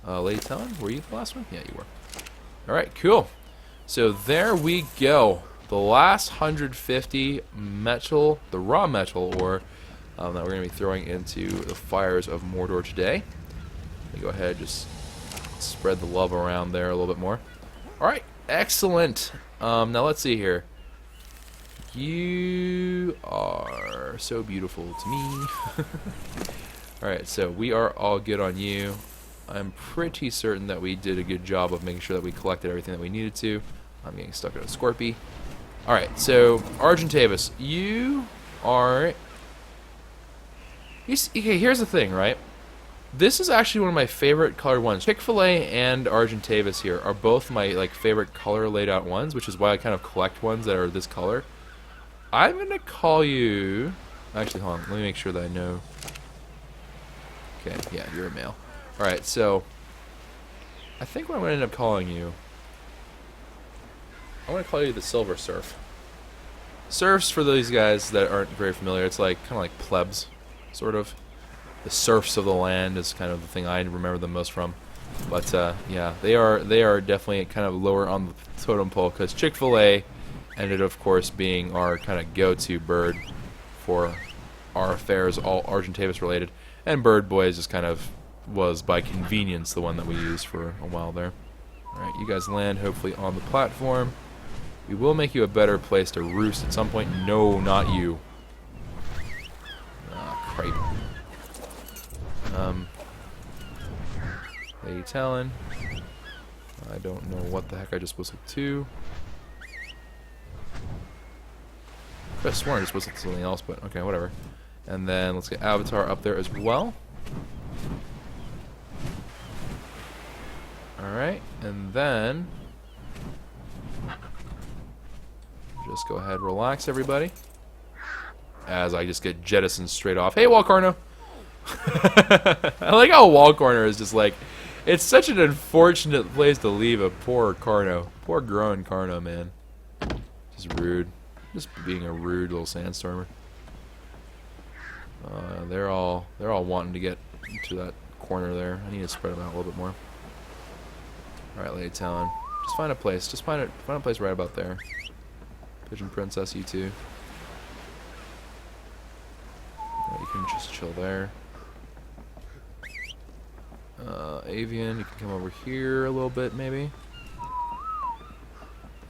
Lady Talon, were you the last one? Yeah, you were. Alright, cool. So there we go. The last 150 metal, the raw metal ore that we're going to be throwing into the fires of Mordor today. Let me go ahead and just spread the love around there a little bit more. Alright, excellent. Now let's see here. You are so beautiful to me. Alright, so we are all good on you. I'm pretty certain that we did a good job of making sure that we collected everything that we needed to. I'm getting stuck at a Scorpy. Alright, so Argentavis, you are... Okay, here's the thing, right? This is actually one of my favorite colored ones. Chick-fil-A and Argentavis here are both my favorite color laid out ones, which is why I kind of collect ones that are this color. I'm gonna call you... Actually, hold on, let me make sure that I know. Okay, yeah, you're a male. Alright, so I think what I'm going to end up calling you, I want to call you the Silver Surf. Surfs, for these guys that aren't very familiar, it's like kind of like plebs, sort of. The serfs of the land is kind of the thing I remember them most from. But yeah, they are definitely kind of lower on the totem pole because Chick-fil-A ended, of course, being our kind of go-to bird for our affairs, all Argentavis related, and Bird Boys just kind of was by convenience the one that we used for a while there. Alright, you guys land hopefully on the platform. We will make you a better place to roost at some point. No, not you. Ah, cripe. Lady Talon. I don't know what the heck I just whistled to. I could have sworn I just whistled to something else, but okay, whatever. And then let's get Avatar up there as well. Alright, and then just go ahead, relax everybody. As I just get jettisoned straight off. Hey, Walcarno! I like how Walcarno is just like, it's such an unfortunate place to leave a poor Carno. Poor grown Carno, man. Just rude. Just being a rude little sandstormer. They're all wanting to get to that corner there. I need to spread them out a little bit more. Alright, Lady Talon. Just find a place. Just find a place right about there. Pigeon Princess, you too. You can just chill there. Avian, you can come over here a little bit, maybe.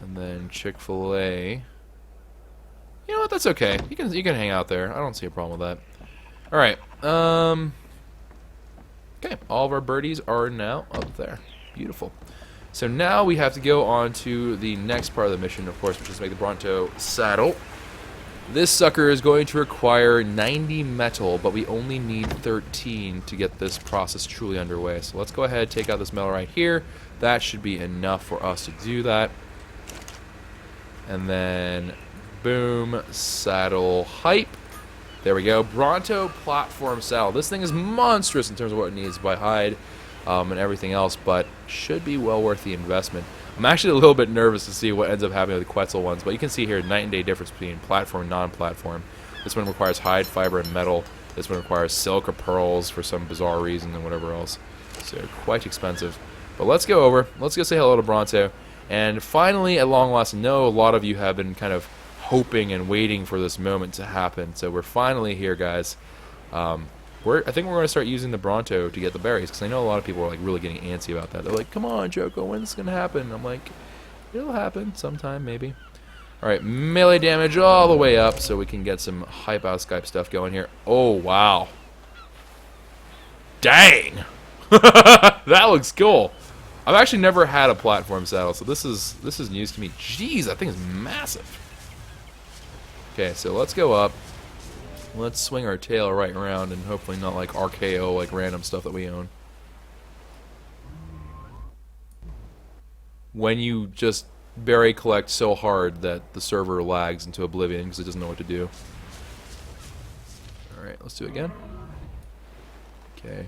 And then Chick-fil-A. You know what? That's okay. You can hang out there. I don't see a problem with that. All right. Okay. All of our birdies are now up there. Beautiful. So now we have to go on to the next part of the mission, of course, which is to make the Bronto saddle. This sucker is going to require 90 metal, but we only need 13 to get this process truly underway. So let's go ahead, take out this metal right here. That should be enough for us to do that. And then, boom, saddle hype. There we go. Bronto platform saddle. This thing is monstrous in terms of what it needs by hide and everything else, but should be well worth the investment. I'm actually a little bit nervous to see what ends up happening with the Quetzal ones, but you can see here night and day difference between platform and non-platform. This one requires hide, fiber, and metal. This one requires silk or pearls for some bizarre reason and whatever else. So quite expensive. But let's go over. Let's go say hello to Bronto. And finally, at long last, I know a lot of you have been kind of hoping and waiting for this moment to happen. So we're finally here, guys. I think we're going to start using the Bronto to get the berries, because I know a lot of people are like really getting antsy about that. They're like, come on, Choco, when's this going to happen? I'm like, it'll happen sometime, maybe. Alright, melee damage all the way up so we can get some hype out Skype stuff going here. Oh, wow. Dang! That looks cool. I've actually never had a platform saddle, so this is news to me. Jeez, that thing is massive. Okay, so let's go up. Let's swing our tail right around and hopefully not like RKO like random stuff that we own. When you just berry collect so hard that the server lags into oblivion because it doesn't know what to do. Alright, let's do it again. Okay.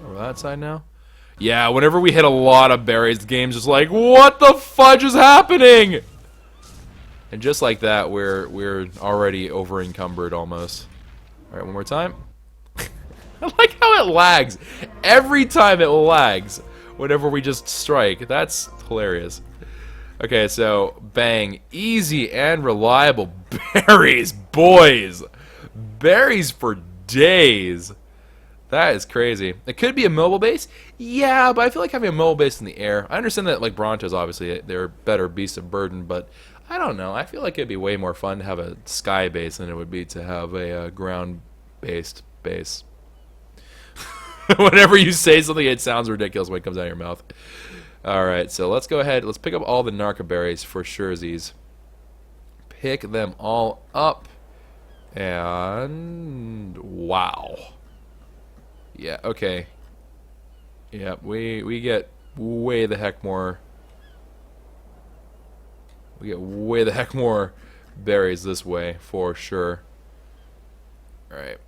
Over that side now. Yeah, whenever we hit a lot of berries, the game's just like, what the fudge is happening? And just like that, we're already over encumbered almost. All right, one more time. I like how it lags. Every time it lags whenever we just strike. That's hilarious. Okay, so bang, easy and reliable berries, boys. Berries for days. That is crazy. It could be a mobile base. Yeah, but I feel like having a mobile base in the air. I understand that like Brontos, obviously, they're better beasts of burden, but I don't know. I feel like it'd be way more fun to have a sky base than it would be to have a ground-based base. Whenever you say something, it sounds ridiculous when it comes out of your mouth. Alright, so let's go ahead. Let's pick up all the narca berries for surezies. Pick them all up. And wow. Yeah, okay. Yeah, we get way the heck more. We get way the heck more berries this way, for sure. Alright.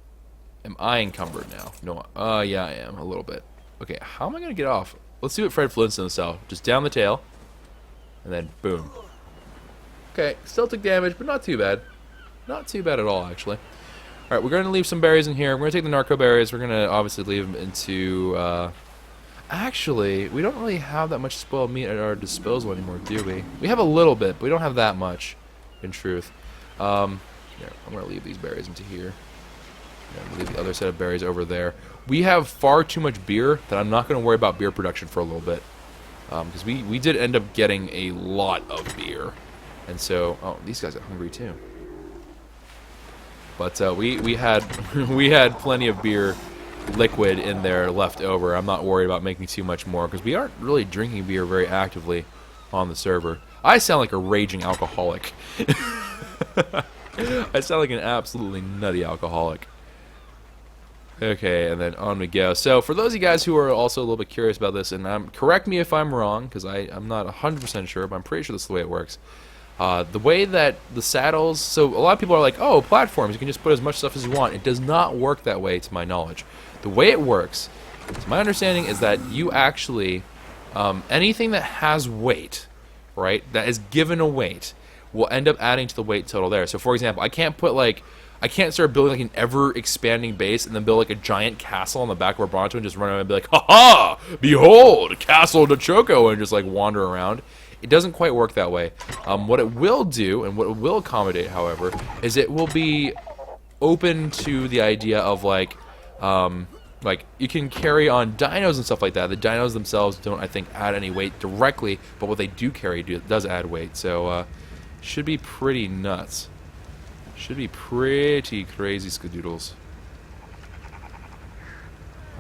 Am I encumbered now? No, yeah, I am, a little bit. Okay, how am I going to get off? Let's see what Fred Flintstone style. Just down the tail, and then boom. Okay, still took damage, but not too bad. Not too bad at all, actually. Alright, we're going to leave some berries in here. We're going to take the narco berries. We're going to obviously leave them into... Actually, we don't really have that much spoiled meat at our disposal anymore, do we? We have a little bit, but we don't have that much, in truth. Here, I'm going to leave these berries into here. And leave the other set of berries over there. We have far too much beer that I'm not going to worry about beer production for a little bit. Because we did end up getting a lot of beer. And so... Oh, these guys are hungry too. But we had we had plenty of beer liquid in there left over. I'm not worried about making too much more because we aren't really drinking beer very actively on the server. I sound like a raging alcoholic. I sound like an absolutely nutty alcoholic. Okay, and then on we go. So for those of you guys who are also a little bit curious about this, and correct me if I'm wrong, because I'm not 100% sure, but I'm pretty sure that's the way it works. The way that the saddles, so a lot of people are like, oh, platforms, you can just put as much stuff as you want. It does not work that way, to my knowledge. The way it works, to my understanding, is that you actually, anything that has weight, right, that is given a weight, will end up adding to the weight total there. So for example, I can't start building like an ever-expanding base and then build like a giant castle on the back of a Bronto and just run around and be like, ha-ha, behold, castle to Choco, and just like wander around. It doesn't quite work that way. What it will do, and what it will accommodate, however, is it will be open to the idea of like you can carry on dinos and stuff like that. The dinos themselves don't, I think, add any weight directly, but what they do carry does add weight. So, should be pretty nuts. Should be pretty crazy skadoodles.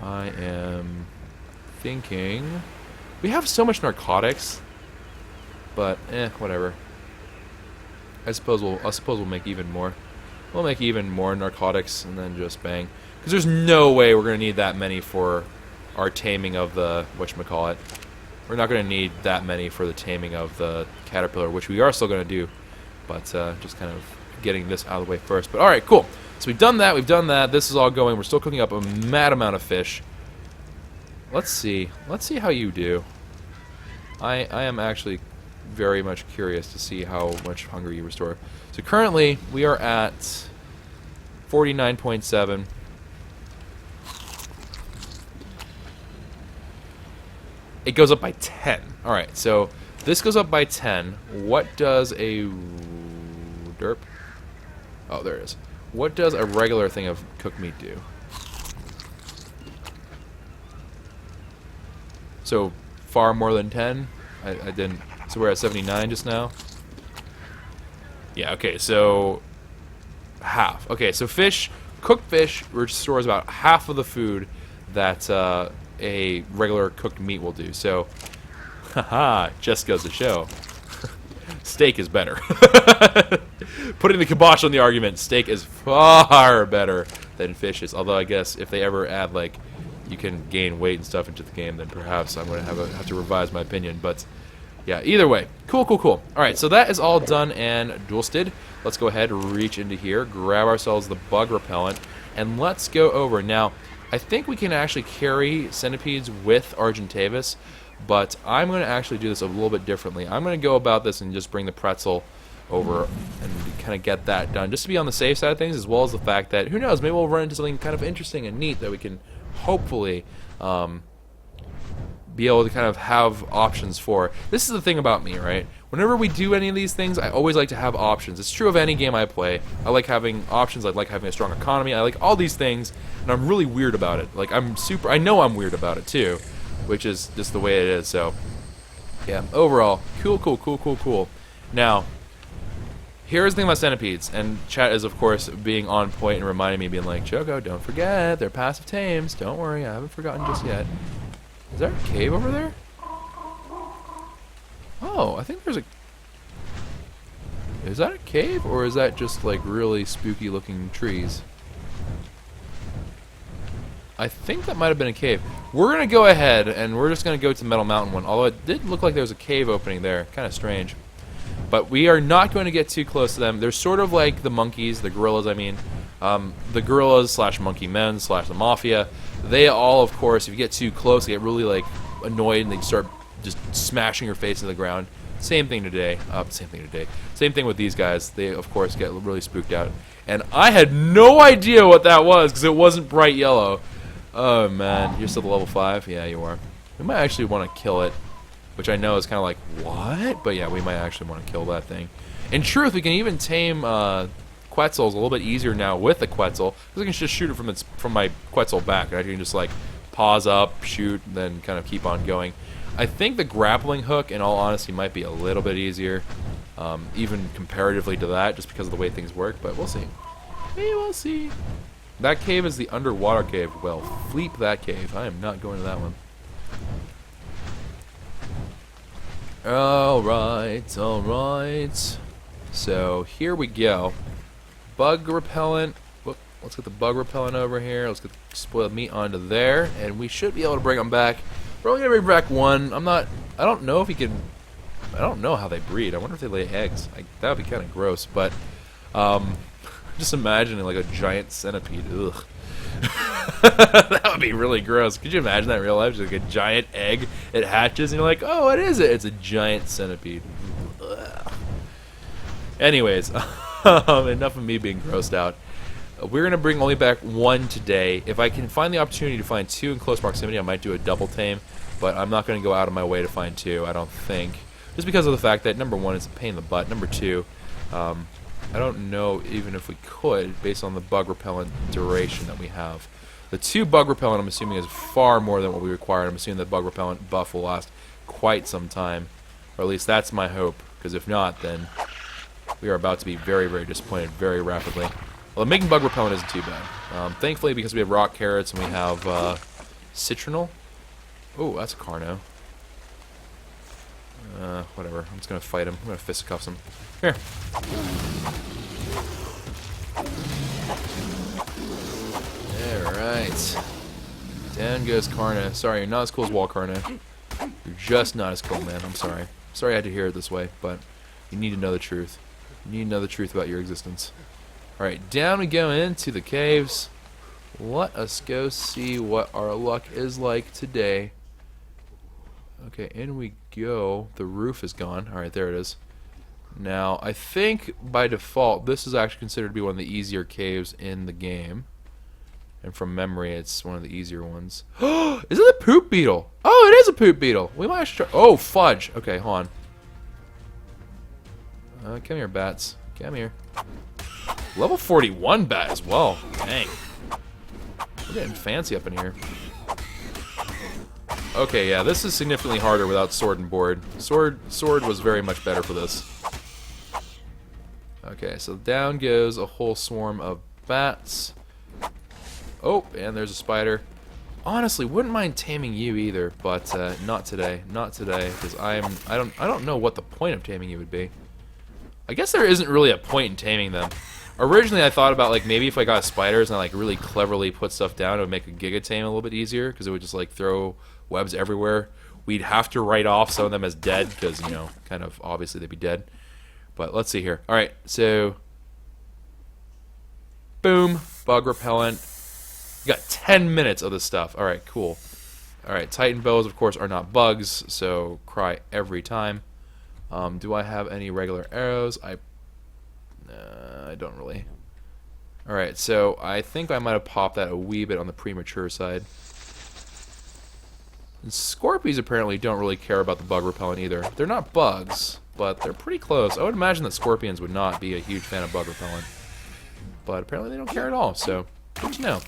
I am thinking... We have so much narcotics, but whatever. I suppose we'll make even more. We'll make even more narcotics and then just bang. Because there's no way we're gonna need that many for our taming of the whatchamacallit. We're not gonna need that many for the taming of the caterpillar, which we are still gonna do. But just kind of getting this out of the way first. But alright, cool. So we've done that, this is all going. We're still cooking up a mad amount of fish. Let's see how you do. I am actually very much curious to see how much hunger you restore. So currently we are at 49.7. It goes up by 10. Alright, so this goes up by 10. What does a derp? Oh, there it is. What does a regular thing of cooked meat do? So, far more than 10? I didn't... So we're at 79 just now? Yeah, okay, so... half. Okay, so cooked fish restores about half of the food that a regular cooked meat will do. So, haha, just goes to show. Steak is better. Putting the kibosh on the argument, steak is far better than fish is. Although I guess if they ever add like you can gain weight and stuff into the game, then perhaps I'm gonna have to revise my opinion. But yeah, either way, cool. All right, so that is all done and dusted. Let's go ahead and reach into here, grab ourselves the bug repellent, and let's go over now. I think we can actually carry centipedes with Argentavis, but I'm going to actually do this a little bit differently. I'm going to go about this and just bring the pretzel over and kind of get that done, just to be on the safe side of things, as well as the fact that, who knows, maybe we'll run into something kind of interesting and neat that we can hopefully be able to kind of have options for. This is the thing about me, right? Whenever we do any of these things, I always like to have options. It's true of any game I play. I like having options. I like having a strong economy. I like all these things, and I'm really weird about it. Like, I know I'm weird about it too, which is just the way it is. So, yeah, overall, cool. Now, here's the thing about centipedes, and chat is, of course, being on point and reminding me, being like, Choco, don't forget, they're passive tames. Don't worry, I haven't forgotten just yet. Is there a cave over there? Oh, I think there's a... Is that a cave, or is that just, like, really spooky-looking trees? I think that might have been a cave. We're going to go ahead, and we're just going to go to the Metal Mountain one, although it did look like there was a cave opening there. Kind of strange. But we are not going to get too close to them. They're sort of like the monkeys, the gorillas, I mean. The gorillas / monkey men / the mafia. They all, of course, if you get too close, they get really, like, annoyed and they start just smashing your face to the ground. Same thing today. Same thing with these guys. They, of course, get really spooked out. And I had no idea what that was because it wasn't bright yellow. Oh, man. You're still level 5? Yeah, you are. We might actually want to kill it, which I know is kind of like, what? But yeah, we might actually want to kill that thing. In truth, we can even tame Quetzals a little bit easier now with the Quetzal, because I can just shoot it from my Quetzal back. Right? You can just like pause up, shoot, and then kind of keep on going. I think the grappling hook, in all honesty, might be a little bit easier, even comparatively to that, just because of the way things work. But we'll see. We will see. That cave is the underwater cave. Well, fleep that cave. I am not going to that one. Alright. So, here we go. Bug repellent. Whoop, let's get the bug repellent over here. Let's get the spoiled meat onto there. And we should be able to bring them back. We're only going to bring back one. I don't know if he can... I don't know how they breed. I wonder if they lay eggs. That would be kind of gross. But, just imagining like a giant centipede. Ugh. That would be really gross. Could you imagine that in real life? Just like a giant egg, it hatches, and you're like, oh, what is it? It's a giant centipede. Ugh. Anyways, enough of me being grossed out. We're going to bring only back one today. If I can find the opportunity to find 2 in close proximity, I might do a double tame, but I'm not going to go out of my way to find 2, I don't think. Just because of the fact that, number 1, it's a pain in the butt. Number 2, I don't know even if we could, based on the bug repellent duration that we have. The 2 bug repellent, I'm assuming, is far more than what we require. I'm assuming the bug repellent buff will last quite some time. Or at least that's my hope, because if not, then we are about to be very, very disappointed very rapidly. Well, making bug repellent isn't too bad. Thankfully, because we have rock carrots and we have citronal. Oh, that's a Carno. Whatever. I'm just going to fight him. I'm going to fistcuff him. Here. Alright. Down goes Carno. Sorry, you're not as cool as Wall Carno. You're just not as cool, man. I'm sorry. Sorry I had to hear it this way, but you need to know the truth. You need to know the truth about your existence. Alright, down we go into the caves. Let us go see what our luck is like today. Okay, in we go. The roof is gone. Alright, there it is. Now, I think by default, this is actually considered to be one of the easier caves in the game. And from memory, it's one of the easier ones. Is it a poop beetle? Oh, it is a poop beetle. We might actually try. Oh, fudge. Okay, hold on. Come here, bats. Come here. Level 41 bat as well. Dang. We're getting fancy up in here. Okay, yeah, this is significantly harder without sword and board. Sword was very much better for this. Okay, so down goes a whole swarm of bats. Oh, and there's a spider. Honestly, wouldn't mind taming you either, but not today. Not today, because I don't know what the point of taming you would be. I guess there isn't really a point in taming them. Originally, I thought about like maybe if I got spiders and I like really cleverly put stuff down, it would make a Giga Tame a little bit easier because it would just like throw webs everywhere. We'd have to write off some of them as dead because, you know, kind of obviously they'd be dead. But let's see here. Alright, so boom, bug repellent. You got 10 minutes of this stuff. Alright, cool. Alright, Titan bows, of course, are not bugs, so cry every time. Do I have any regular arrows? I don't really. Alright, so I think I might have popped that a wee bit on the premature side. And Scorpies apparently don't really care about the bug repellent either. They're not bugs, but they're pretty close. I would imagine that Scorpions would not be a huge fan of bug repellent. But apparently they don't care at all, so good to know.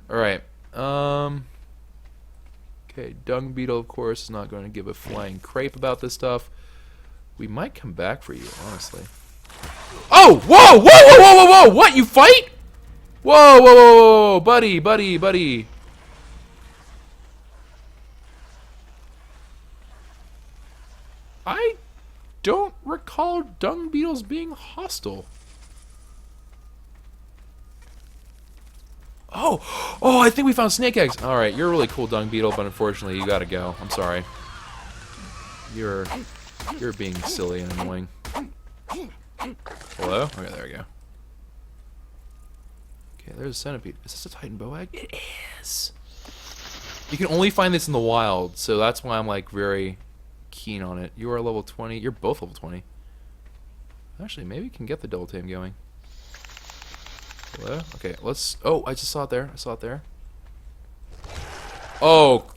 Alright, okay, Dung Beetle, of course, is not going to give a flying crepe about this stuff. We might come back for you, honestly. Oh! Whoa! Whoa! Whoa! Whoa! Whoa! Whoa! What? You fight? Whoa! Whoa! Whoa! Whoa! Whoa! Buddy! Buddy! Buddy! I don't recall dung beetles being hostile. Oh! Oh, I think we found snake eggs. Alright, you're a really cool dung beetle, but unfortunately you gotta go. I'm sorry. You're being silly and annoying. Hello? Okay, there we go. Okay, there's a centipede. Is this a Titan bow egg? It is! You can only find this in the wild, so that's why I'm like very keen on it. You are level 20. You're both level 20. Actually, maybe we can get the double tame going. Hello? Okay, let's... Oh, I just saw it there. I saw it there. Oh!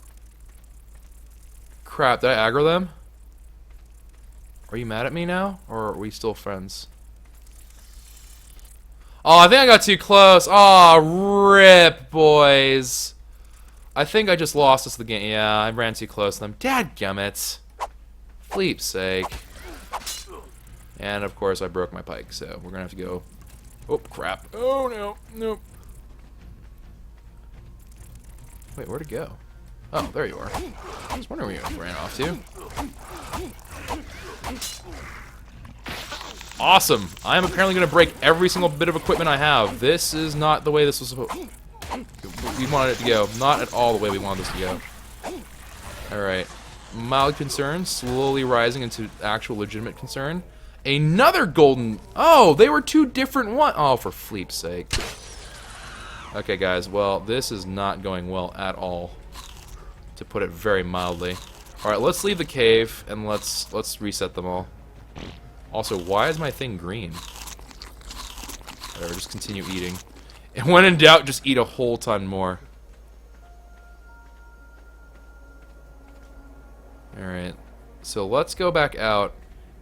Crap, did I aggro them? Are you mad at me now? Or are we still friends? Oh, I think I got too close. Oh, rip, boys. I think I just lost us the game. Yeah, I ran too close to them. Dadgummit. Fleep's sake. And, of course, I broke my pike, so we're gonna have to go... Oh, crap. Oh, no. Nope. Wait, where'd it go? Oh, there you are. I was wondering where you ran off to. Awesome! I am apparently going to break every single bit of equipment I have. This is not the way this was supposed... We wanted it to go. Not at all the way we wanted this to go. Alright. Mild concern, slowly rising into actual legitimate concern. Another golden... Oh, they were two different ones. Oh, for Fleep's sake. Okay, guys. Well, this is not going well at all. To put it very mildly. Alright, let's leave the cave, and let's reset them all. Also, why is my thing green? Whatever, just continue eating. And when in doubt, just eat a whole ton more. Alright. So let's go back out.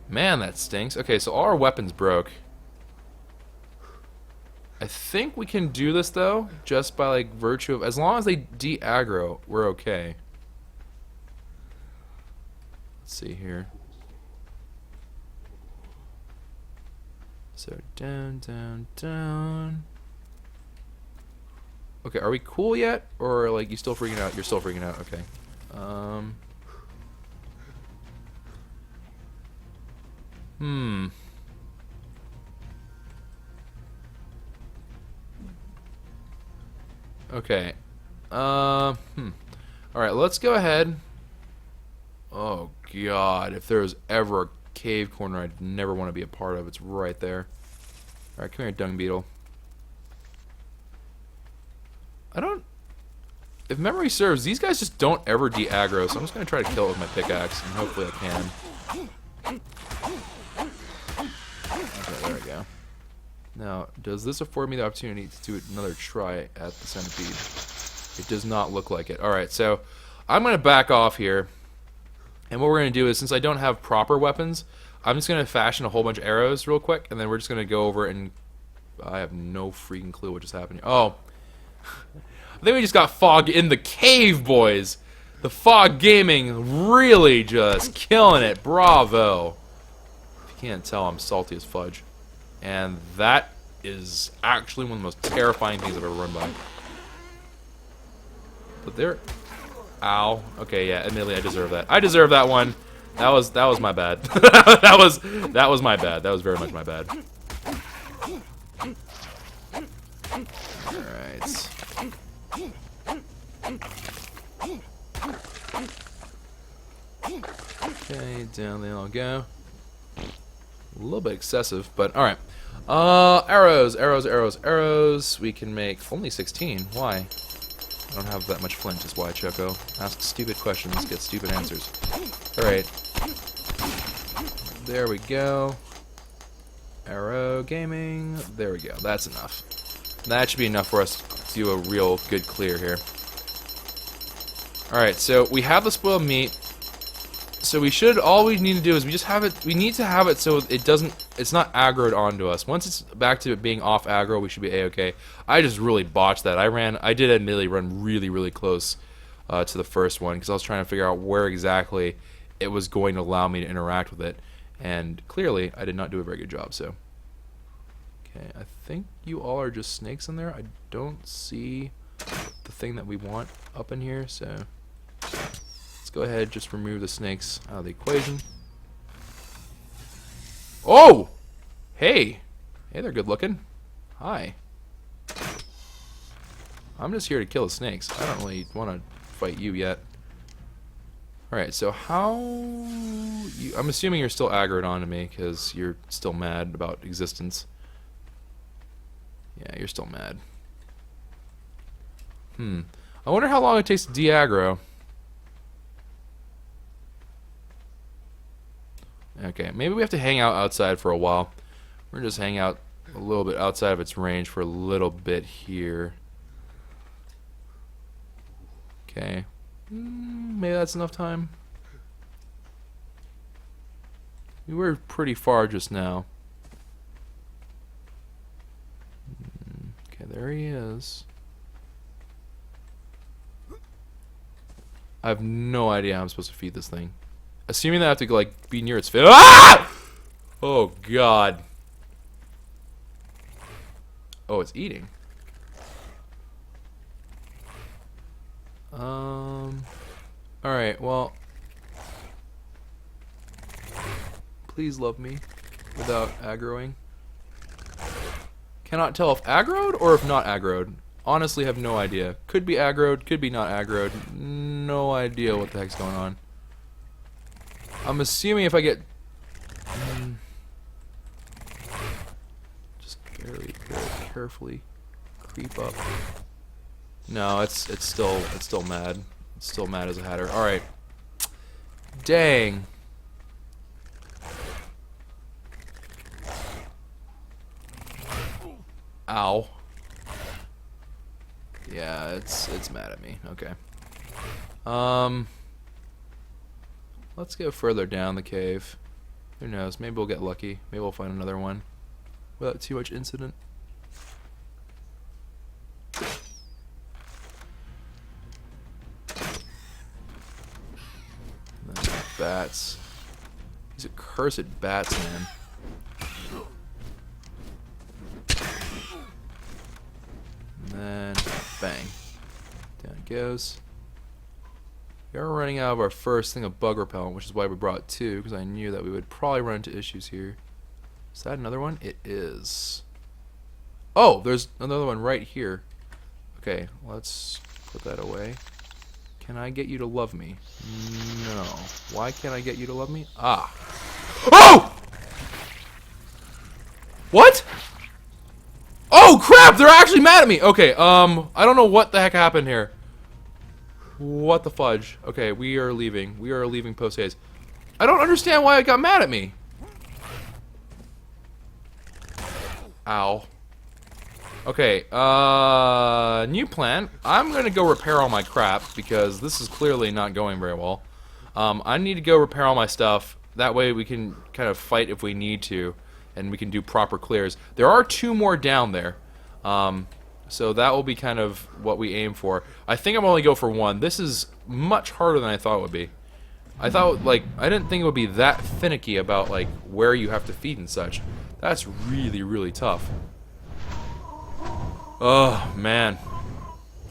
Man, that stinks. Okay, so all our weapons broke. I think we can do this, though, just by, like, virtue of... As long as they de-aggro, we're okay. Let's see here. So, down, down, down. Okay, are we cool yet? Or, like, you still freaking out? You're still freaking out. Okay. Okay. Alright, let's go ahead. Oh, God. If there was ever a cave corner I'd never want to be a part of, it's right there. Alright, come here, dung beetle. I don't... If memory serves, these guys just don't ever de-aggro, so I'm just going to try to kill it with my pickaxe, and hopefully I can. Okay, there we go. Now, does this afford me the opportunity to do another try at the centipede? It does not look like it. Alright, so I'm going to back off here. And what we're going to do is, since I don't have proper weapons, I'm just going to fashion a whole bunch of arrows real quick, and then we're just going to go over and... I have no freaking clue what just happened here. Oh. I think we just got fog in the cave, boys. The fog gaming really just killing it. Bravo. If you can't tell, I'm salty as fudge. And that is actually one of the most terrifying things I've ever run by. But there... Ow. Okay, yeah, admittedly I deserve that. I deserve that one. That was my bad. that was my bad. That was very much my bad. Alright. Okay, down they all go. A little bit excessive, but alright. Arrows, arrows, arrows, arrows. We can make only 16. Why? I don't have that much flint, is why, Choco. Ask stupid questions, get stupid answers. Alright. There we go. Arrow gaming. There we go. That's enough. That should be enough for us to do a real good clear here. Alright, so we have the spoiled meat. So we should, all we need to do is we just have it, we need to have it so it doesn't, it's not aggroed onto us. Once it's back to it being off aggro, we should be a-okay. I just really botched that. I did admittedly run really, really close to the first one because I was trying to figure out where exactly it was going to allow me to interact with it. And clearly, I did not do a very good job, so. Okay, I think you all are just snakes in there. I don't see the thing that we want up in here, so. Go ahead, just remove the snakes out of the equation. Oh! Hey! Hey, they're good looking. Hi. I'm just here to kill the snakes. I don't really want to fight you yet. Alright, so how... I'm assuming you're still aggroed onto me, because you're still mad about existence. Yeah, you're still mad. I wonder how long it takes to de-aggro. Okay, maybe we have to hang out outside for a while. We're gonna just hang out a little bit outside of its range for a little bit here. Okay. Maybe that's enough time. We were pretty far just now. Okay, there he is. I have no idea how I'm supposed to feed this thing. Assuming that I have to like be near its face. Ah! Oh god. Oh, it's eating. Alright, well. Please love me without aggroing. Cannot tell if aggroed or if not aggroed. Honestly have no idea. Could be aggroed, could be not aggroed. No idea what the heck's going on. I'm assuming if I get just very, very carefully creep up. No, it's still mad. It's still mad as a hatter. All right. Dang. Ow. Yeah, it's mad at me. Okay. Let's go further down the cave. Who knows? Maybe we'll get lucky. Maybe we'll find another one without too much incident. And then bats. These accursed bats, man. And then bang. Down it goes. We are running out of our first thing of bug repellent, which is why we brought two, because I knew that we would probably run into issues here. Is that another one? It is. Oh, there's another one right here. Okay, let's put that away. Can I get you to love me? No. Why can't I get you to love me? Ah. Oh! What? Oh, crap! They're actually mad at me! Okay, I don't know what the heck happened here. What the fudge? Okay, we are leaving. We are leaving post haste. I don't understand why it got mad at me. Ow. Okay, new plan. I'm gonna go repair all my crap because this is clearly not going very well. I need to go repair all my stuff. That way we can kind of fight if we need to, and we can do proper clears. There are two more down there. So that will be kind of what we aim for. I think I'm only go for one. This is much harder than I thought it would be. I thought, like, I didn't think it would be that finicky about, like, where you have to feed and such. That's really, really tough. Oh, man.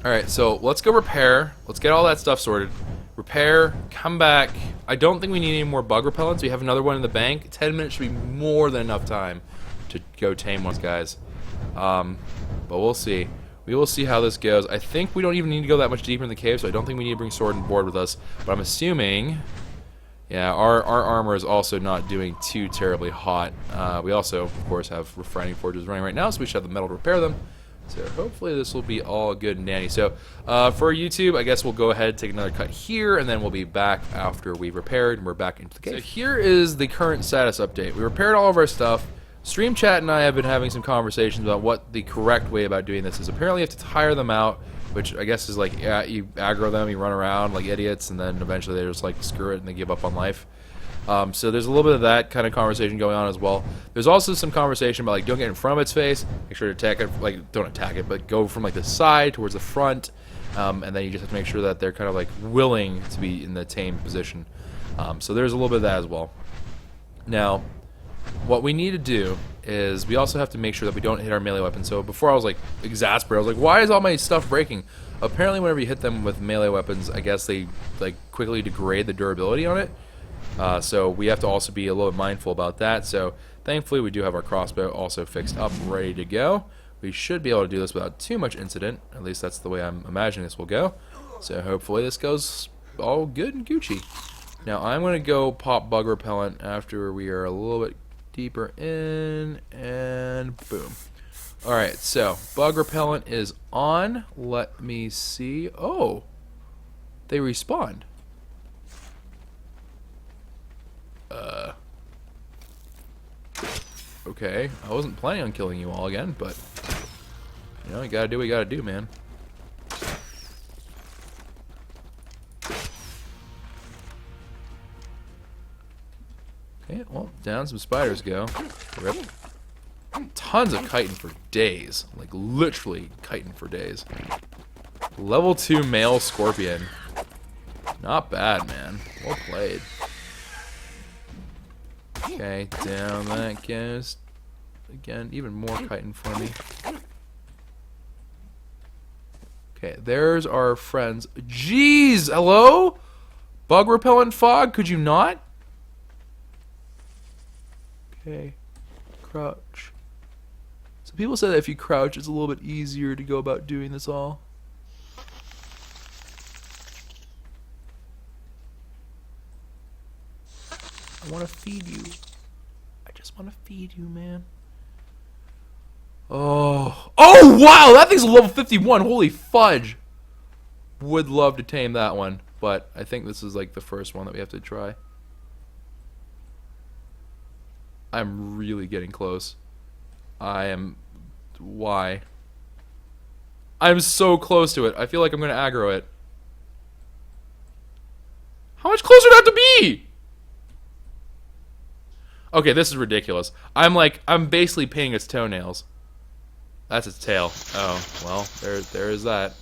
Alright, so let's go repair. Let's get all that stuff sorted. Repair, come back. I don't think we need any more bug repellents. We have another one in the bank. 10 minutes should be more than enough time to go tame one of these guys. But we'll see. We will see how this goes. I think we don't even need to go that much deeper in the cave, so I don't think we need to bring sword and board with us. But I'm assuming... Yeah, our armor is also not doing too terribly hot. We also, of course, have refining forges running right now, so we should have the metal to repair them. So hopefully this will be all good and dandy. So for YouTube, I guess we'll go ahead and take another cut here, and then we'll be back after we've repaired, and we're back into the cave. So here is the current status update. We repaired all of our stuff. Stream Chat and I have been having some conversations about what the correct way about doing this is. Apparently you have to tire them out, which I guess is like, yeah, you aggro them, you run around like idiots, and then eventually they just like screw it and they give up on life. So there's a little bit of that kind of conversation going on as well. There's also some conversation about like don't get in front of its face, make sure to attack it, like don't attack it, but go from like the side towards the front, and then you just have to make sure that they're kind of like willing to be in the tame position. So there's a little bit of that as well. Now, what we need to do is we also have to make sure that we don't hit our melee weapon. So before I was like exasperated, I was like, why is all my stuff breaking? Apparently whenever you hit them with melee weapons, I guess they like quickly degrade the durability on it. So we have to also be a little bit mindful about that. So thankfully we do have our crossbow also fixed up, ready to go. We should be able to do this without too much incident. At least that's the way I'm imagining this will go. So hopefully this goes all good and Gucci. Now I'm going to go pop bug repellent after we are a little bit deeper in, and boom. Alright, so bug repellent is on. Let me see. Oh, they respawned. Okay, I wasn't planning on killing you all again, but you know, you gotta do what you gotta do, man. Okay, well, down some spiders go. Rip. Tons of chitin for days. Like, literally chitin for days. Level 2 male scorpion. Not bad, man. Well played. Okay, down that goes. Again, even more chitin for me. Okay, there's our friends. Jeez, hello? Bug repellent fog, could you not? Okay, crouch. So people say that if you crouch, it's a little bit easier to go about doing this all. I want to feed you. I just want to feed you, man. Oh. Oh, wow! That thing's a level 51. Holy fudge. Would love to tame that one, but I think this is like the first one that we have to try. I'm really getting close. I am... Why? I'm so close to it. I feel like I'm going to aggro it. How much closer do I have to be? Okay, this is ridiculous. I'm basically painting its toenails. That's its tail. Oh, well, there is that.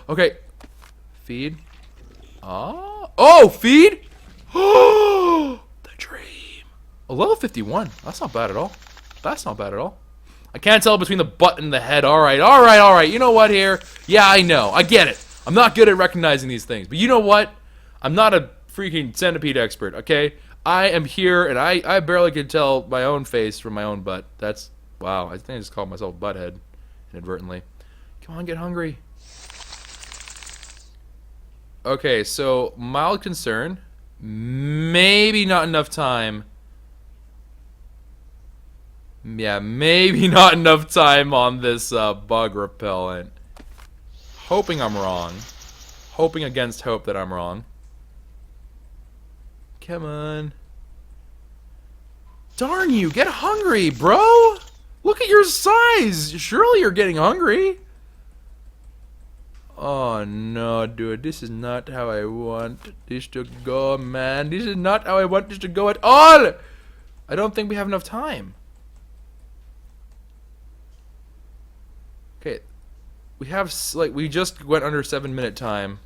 Okay. Feed. Oh, feed? Oh, the dream. A level 51. That's not bad at all. That's not bad at all. I can't tell between the butt and the head. Alright, alright, alright. You know what here? Yeah, I know. I get it. I'm not good at recognizing these things. But you know what? I'm not a freaking centipede expert, okay? I am here, and I barely can tell my own face from my own butt. That's... Wow, I think I just called myself butthead inadvertently. Come on, get hungry. Okay, so mild concern. Maybe not enough time. Yeah, maybe not enough time on this bug repellent. Hoping I'm wrong. Hoping against hope that I'm wrong. Come on. Darn you, get hungry, bro! Look at your size! Surely you're getting hungry. Oh no, dude, this is not how I want this to go, man. This is not how I want this to go at all! I don't think we have enough time. Okay, we have, like, we just went under 7-minute time.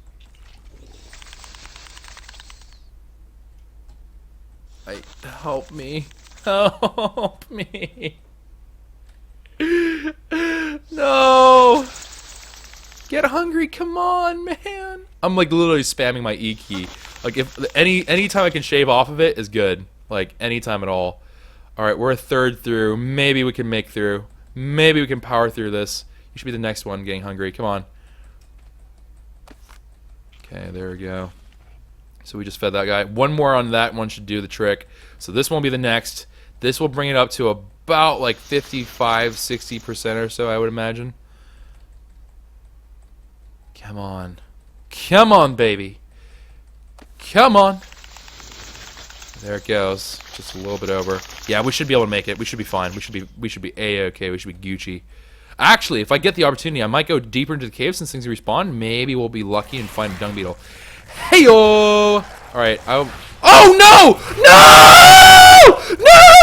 Help me. Help me. No. Get hungry, come on, man. I'm like literally spamming my E key. Like if any time I can shave off of it is good. Like any time at all. All right, we're a third through. Maybe we can make through. Maybe we can power through this. You should be the next one getting hungry. Come on. Okay, there we go. So we just fed that guy. One more on that one should do the trick. So this won't be the next. This will bring it up to about like 55-60% or so, I would imagine. Come on. Come on, baby. Come on. There it goes. Just a little bit over. Yeah, we should be able to make it. We should be fine. We should be A-okay. We should be Gucci. Actually, if I get the opportunity, I might go deeper into the cave since things respawn. Maybe we'll be lucky and find a dung beetle. Hey-yo! Alright, oh no! No! No!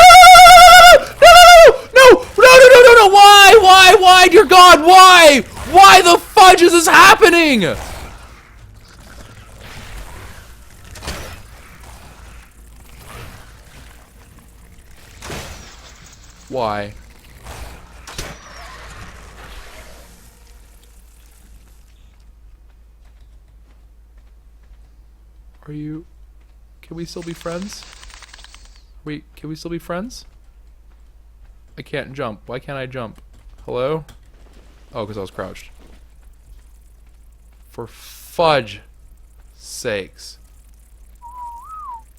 Why? Dear God, why? Why the fudge is this happening? Why? Are you... Can we still be friends? Wait, can we still be friends? I can't jump. Why can't I jump? Hello? Oh, because I was crouched. For fudge sakes.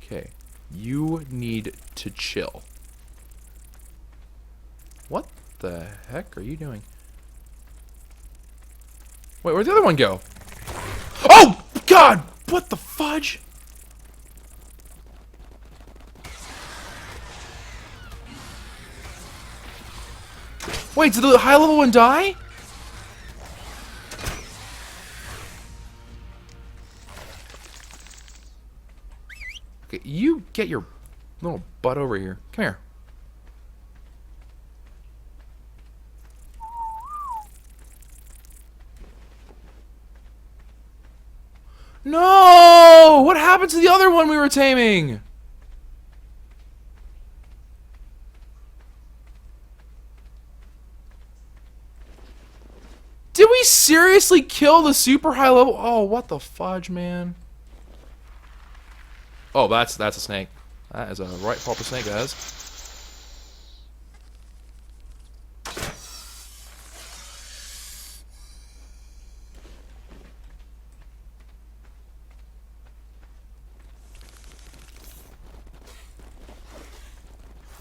Okay. You need to chill. What the heck are you doing? Wait, where'd the other one go? Oh, God! What the fudge? Wait, did the high level one die? Okay, you get your little butt over here. Come here. No! What happened to the other one we were taming? Did we seriously kill the super high level? Oh, what the fudge, man. Oh, that's a snake. That is a right proper snake, guys.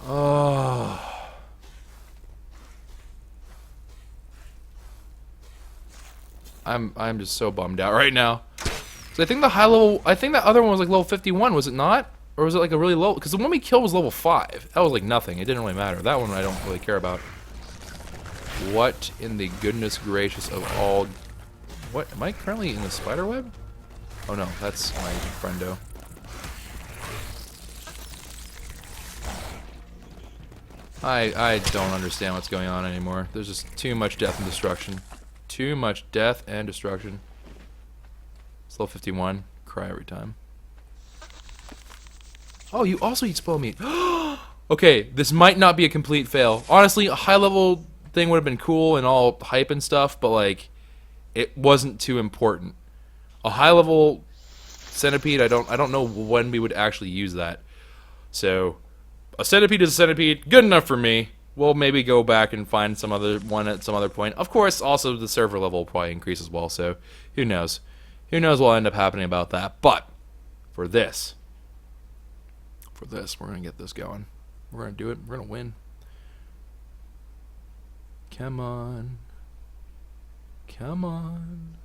Oh. I'm just so bummed out right now. So I think the high level, I think that other one was like level 51, was it not? Or was it like a really low? Because the one we killed was level 5. That was like nothing. It didn't really matter. That one I don't really care about. What in the goodness gracious of all... What? Am I currently in the spider web? Oh no, that's my friendo. I don't understand what's going on anymore. There's just too much death and destruction. Too much death and destruction. It's level 51. Cry every time. Oh, you also eat spoiled meat. Okay, this might not be a complete fail. Honestly, a high level thing would have been cool and all hype and stuff, but like, it wasn't too important. A high level centipede, I don't know when we would actually use that. So, a centipede is a centipede. Good enough for me. We'll maybe go back and find some other one at some other point. Of course, also the server level will probably increase as well, so who knows? Who knows what will end up happening about that. But, for this, we're going to get this going. We're going to do it. We're going to win. Come on. Come on.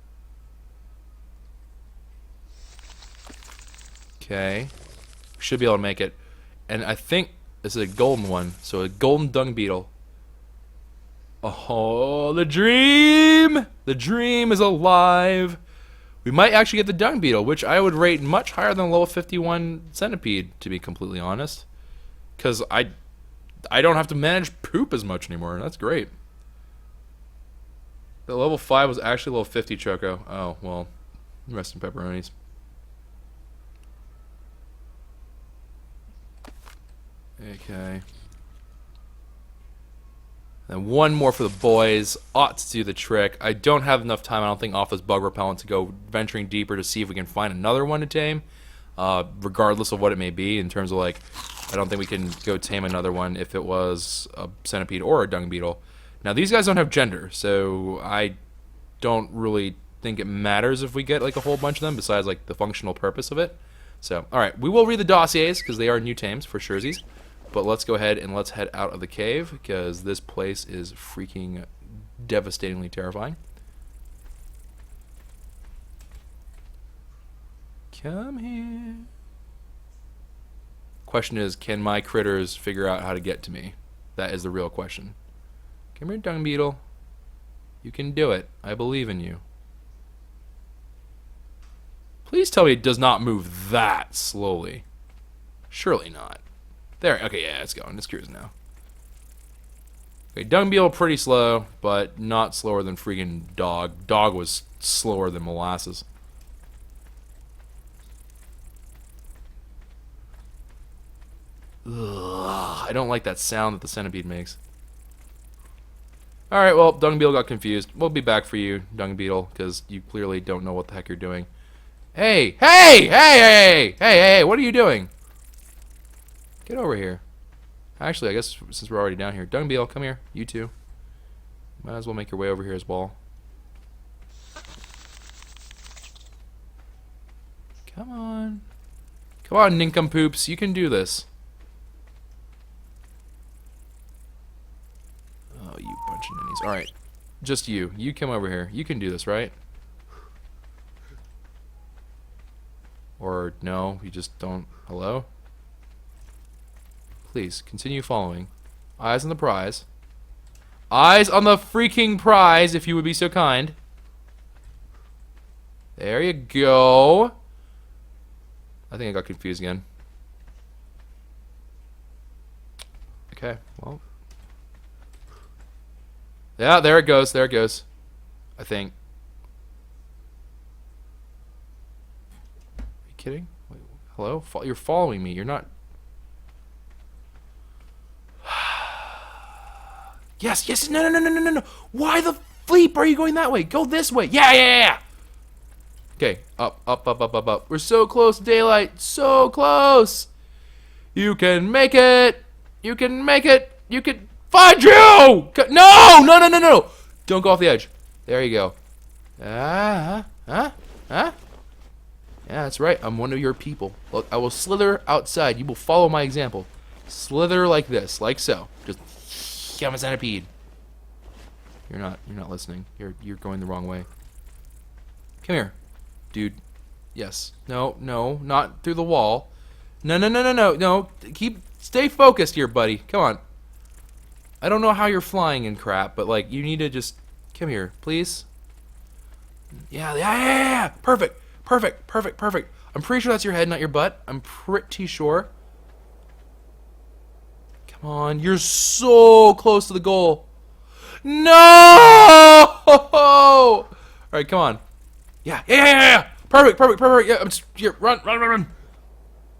Okay. We should be able to make it. And I think this is a golden one. So a golden dung beetle. Oh, the dream! The dream is alive. We might actually get the dung beetle, which I would rate much higher than level 51 centipede, to be completely honest. Because I don't have to manage poop as much anymore. That's great. The level 5 was actually level 50 Choco. Oh, well. Rest in pepperonis. Okay. And one more for the boys. Ought to do the trick. I don't have enough time, I don't think, off this bug repellent to go venturing deeper to see if we can find another one to tame. Regardless of what it may be, in terms of like, I don't think we can go tame another one if it was a centipede or a dung beetle. Now these guys don't have gender, so I don't really think it matters if we get like a whole bunch of them, besides like the functional purpose of it. So, alright, we will read the dossiers, because they are new tames, for surezies. But let's go ahead and let's head out of the cave, because this place is freaking devastatingly terrifying. Come here. Question is, can my critters figure out how to get to me? That is the real question. Come here, dung beetle. You can do it. I believe in you. Please tell me it does not move that slowly. Surely not. There. Okay, yeah, it's going. It's cruising now. Okay, dung beetle pretty slow, but not slower than freaking dog. Dog was slower than molasses. Ugh, I don't like that sound that the centipede makes. Alright, well, dung beetle got confused. We'll be back for you, dung beetle, because you clearly don't know what the heck you're doing. Hey! Hey! Hey! Hey! Hey! Hey! What are you doing? Get over here. Actually, I guess since we're already down here, dung beetle, come here. You too. Might as well make your way over here as well. Come on. Come on, nincompoops. You can do this. Oh, you bunch of ninnies. Alright. Just you. You come over here. You can do this, right? Or no, you just don't. Hello? Please, continue following. Eyes on the prize. Eyes on the freaking prize, if you would be so kind. There you go. I think I got confused again. Okay, well. Yeah, there it goes. There it goes. I think. Are you kidding? Wait, hello? You're following me. You're not. Yes, yes. No, no, no, no, no, no, no. Why the bleep are you going that way? Go this way. Yeah, yeah, yeah. Okay, up, up, up, up, up, up. We're so close to daylight. So close. You can make it. You can make it. You can find you. No, no, no, no, no. Don't go off the edge. There you go. Huh? Yeah, that's right. I'm one of your people. Look, I will slither outside. You will follow my example. Slither like this, like so. Just I'm a centipede. You're not listening. You're going the wrong way. Come here, dude. Yes. No, no, not through the wall. No, no, no, no, no, no. Stay focused here, buddy. Come on. I don't know how you're flying and crap, but like you need to just come here, please. Yeah, yeah, yeah, yeah. Perfect, perfect, perfect, perfect. I'm pretty sure that's your head, not your butt. I'm pretty sure. Come on, you're so close to the goal. No! All right, come on. Yeah, yeah, yeah, yeah. Perfect, perfect, perfect. Yeah, I'm just here. Run, run, run, run.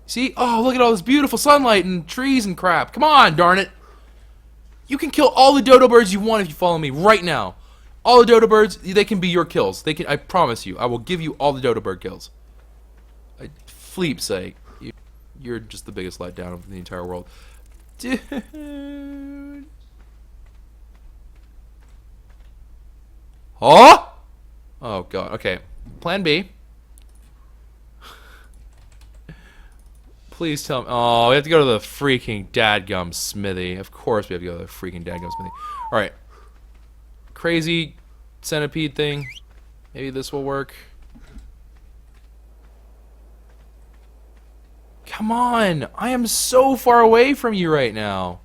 See? Oh, look at all this beautiful sunlight and trees and crap. Come on, darn it. You can kill all the dodo birds you want if you follow me right now. All the dodo birds, they can be your kills. They can. I promise you. I will give you all the dodo bird kills. Fleep's sake, you're just the biggest letdown of the entire world. Dude. Huh? Oh god. Okay. Plan B. Please tell me. Oh, we have to go to the freaking dadgum smithy. Of course we have to go to the freaking dadgum smithy. Alright. Crazy centipede thing. Maybe this will work. Come on! I am so far away from you right now.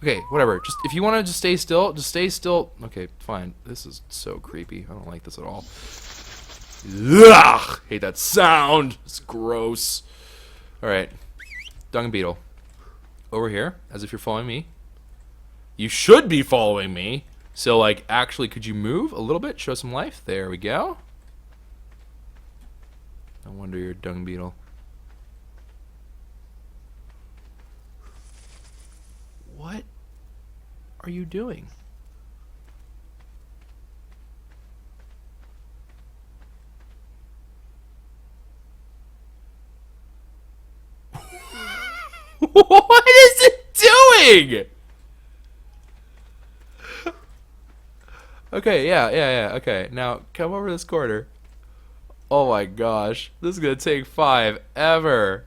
Okay, whatever. Just if you want to just stay still, just stay still. Okay, fine. This is so creepy. I don't like this at all. Ugh! Hate that sound. It's gross. All right, dung beetle. Over here, as if you're following me. You should be following me. So, like, actually, could you move a little bit? Show some life. There we go. No wonder you're a dung beetle. What are you doing? What is it doing? Okay, yeah, okay. Now, come over this corner. Oh my gosh. This is gonna take 5 ever.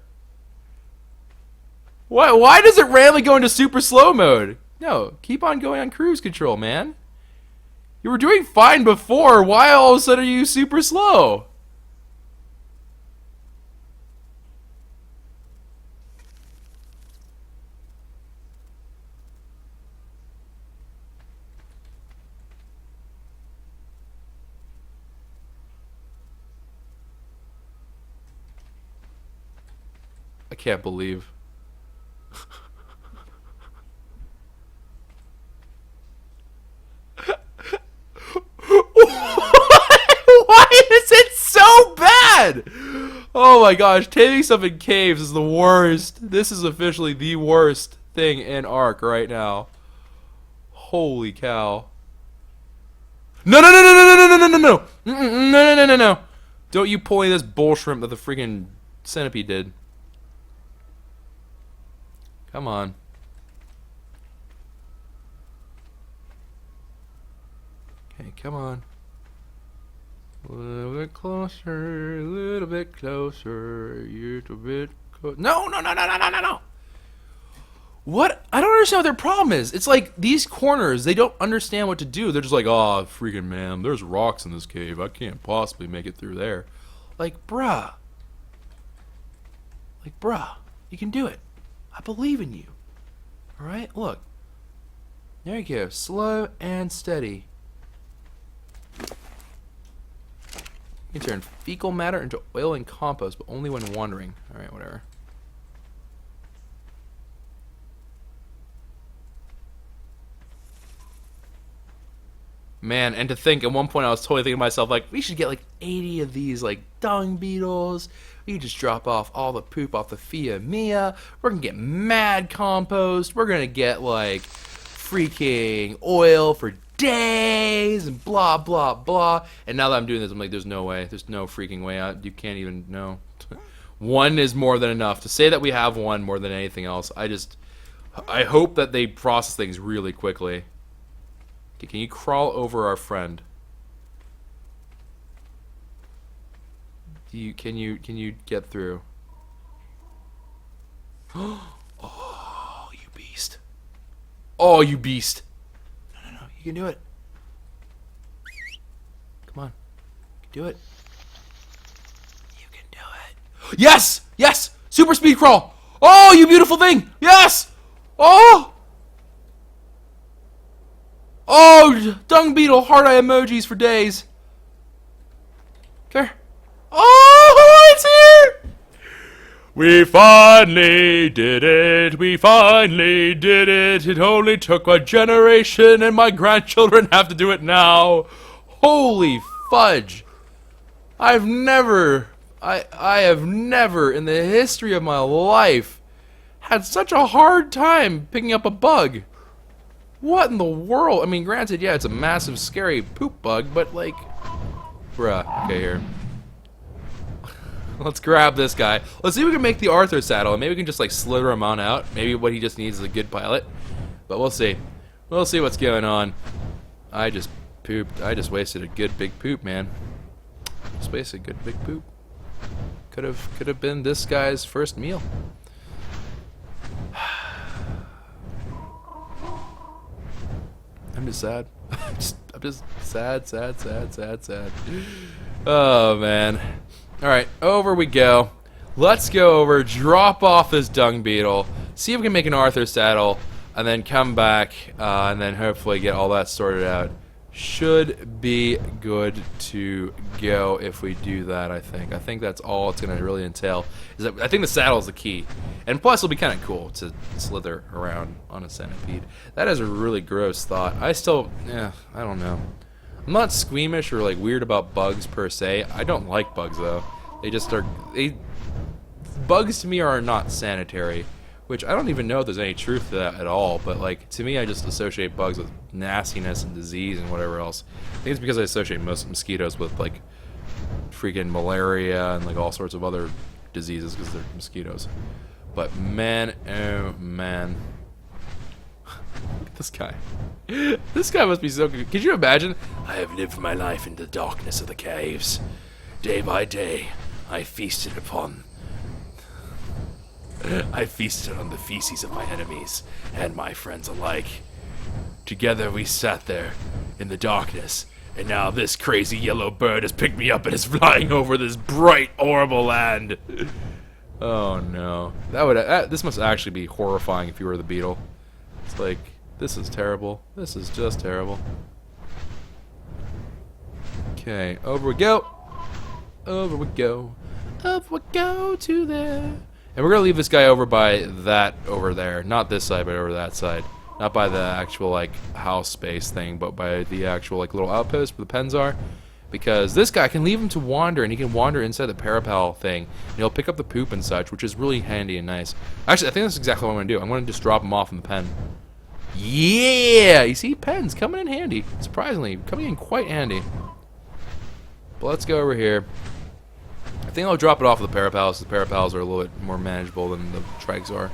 What? Why does it randomly go into super slow mode? No, keep on going on cruise control, man. You were doing fine before. Why all of a sudden are you super slow? I can't believe. Why is it so bad? Oh my gosh, taming stuff in caves is the worst. This is officially the worst thing in ARK right now. Holy cow. No, no, no, no, no, no, no, no, no, no. No, no, no, no, no. Don't you pull any of this bull shrimp that the freaking centipede did. Come on. Okay, come on. A little bit closer, a little bit closer, a little bit closer. No, no, no, no, no, no, no, no. What? I don't understand what their problem is. It's like these corners, they don't understand what to do. They're just like, oh, freaking man, there's rocks in this cave. I can't possibly make it through there. Like, bruh. Like, bruh, you can do it. I believe in you. Alright, look. There you go. Slow and steady. You can turn fecal matter into oil and compost, but only when wandering. Alright, whatever. Man, and to think, at one point I was totally thinking to myself, like, we should get like 80 of these, like, dung beetles. We could just drop off all the poop off the Fia Mia. We're gonna get mad compost. We're gonna get, like, freaking oil for days and blah, blah, blah. And now that I'm doing this, I'm like, there's no way. There's no freaking way out. You can't even, no. One is more than enough. To say that we have one more than anything else, I hope that they process things really quickly. Okay, can you crawl over our friend? Can you get through? Oh, you beast. Oh, you beast. No, no, no, you can do it. Come on. You can do it. You can do it. Yes! Yes! Super speed crawl! Oh, you beautiful thing! Yes! Oh! Oh, dung beetle, heart eye emojis for days. Come here. Oh, it's here! We finally did it. We finally did it. It only took a generation, and my grandchildren have to do it now. Holy fudge! I have never in the history of my life had such a hard time picking up a bug. What in the world? I mean, granted, yeah, it's a massive, scary poop bug, but like, bruh. Okay, here. Let's grab this guy. Let's see if we can make the Arthro saddle, and maybe we can just like slither him on out. Maybe what he just needs is a good pilot, but we'll see. We'll see what's going on. I just pooped. I just wasted a good big poop, man. Just wasted a good big poop. Could have been this guy's first meal. I'm just sad. I'm just sad. Oh, man. Alright, over we go. Let's go over, drop off this dung beetle, see if we can make an Arthro saddle, and then come back, and then hopefully get all that sorted out. Should be good to go if we do that, I think. I think that's all it's going to really entail. Is that I think the saddle is the key. And plus, it'll be kind of cool to slither around on a centipede. That is a really gross thought. I don't know. I'm not squeamish or like weird about bugs per se. I don't like bugs though. Bugs to me are not sanitary. Which I don't even know if there's any truth to that at all, but like to me I just associate bugs with nastiness and disease and whatever else. I think it's because I associate most mosquitoes with like freaking malaria and like all sorts of other diseases because they're mosquitoes. But man, oh man. Look at this guy. This guy must be so good. Could you imagine? I have lived my life in the darkness of the caves. Day by day, I feasted on the feces of my enemies and my friends alike. Together we sat there in the darkness, and now this crazy yellow bird has picked me up and is flying over this bright, horrible land. Oh no. This must actually be horrifying if you were the beetle. It's like, this is terrible. This is just terrible. Okay, over we go. Over we go. Up we go to there. And we're gonna leave this guy over by that over there. Not this side, but over that side. Not by the actual, like, house space thing, but by the actual, like, little outpost where the pens are. Because this guy can leave him to wander, and he can wander inside the parapal thing. And he'll pick up the poop and such, which is really handy and nice. Actually, I think that's exactly what I'm gonna do. I'm gonna just drop him off in the pen. Yeah! You see, pens coming in handy. Surprisingly, coming in quite handy. But let's go over here. I think I'll drop it off of the parapals. The parapals are a little bit more manageable than the trikes are.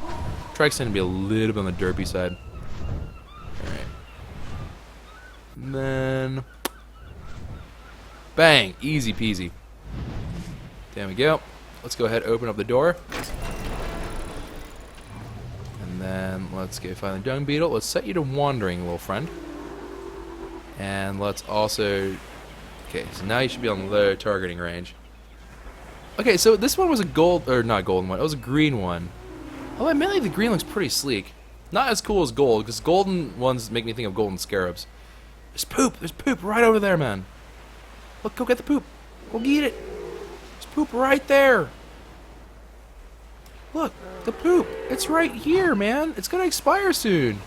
Trikes tend to be a little bit on the derpy side. Alright. And then... bang! Easy peasy. There we go. Let's go ahead and open up the door. And then let's go find the dung beetle. Let's set you to wandering, little friend. And let's also... okay, so now you should be on low targeting range. Okay, so this one was a gold, or not golden one, it was a green one. Oh, admittedly the green looks pretty sleek. Not as cool as gold, because golden ones make me think of golden scarabs. There's poop right over there, man. Look, go get the poop. Go get it. There's poop right there. Look, the poop. It's right here, man. It's gonna expire soon.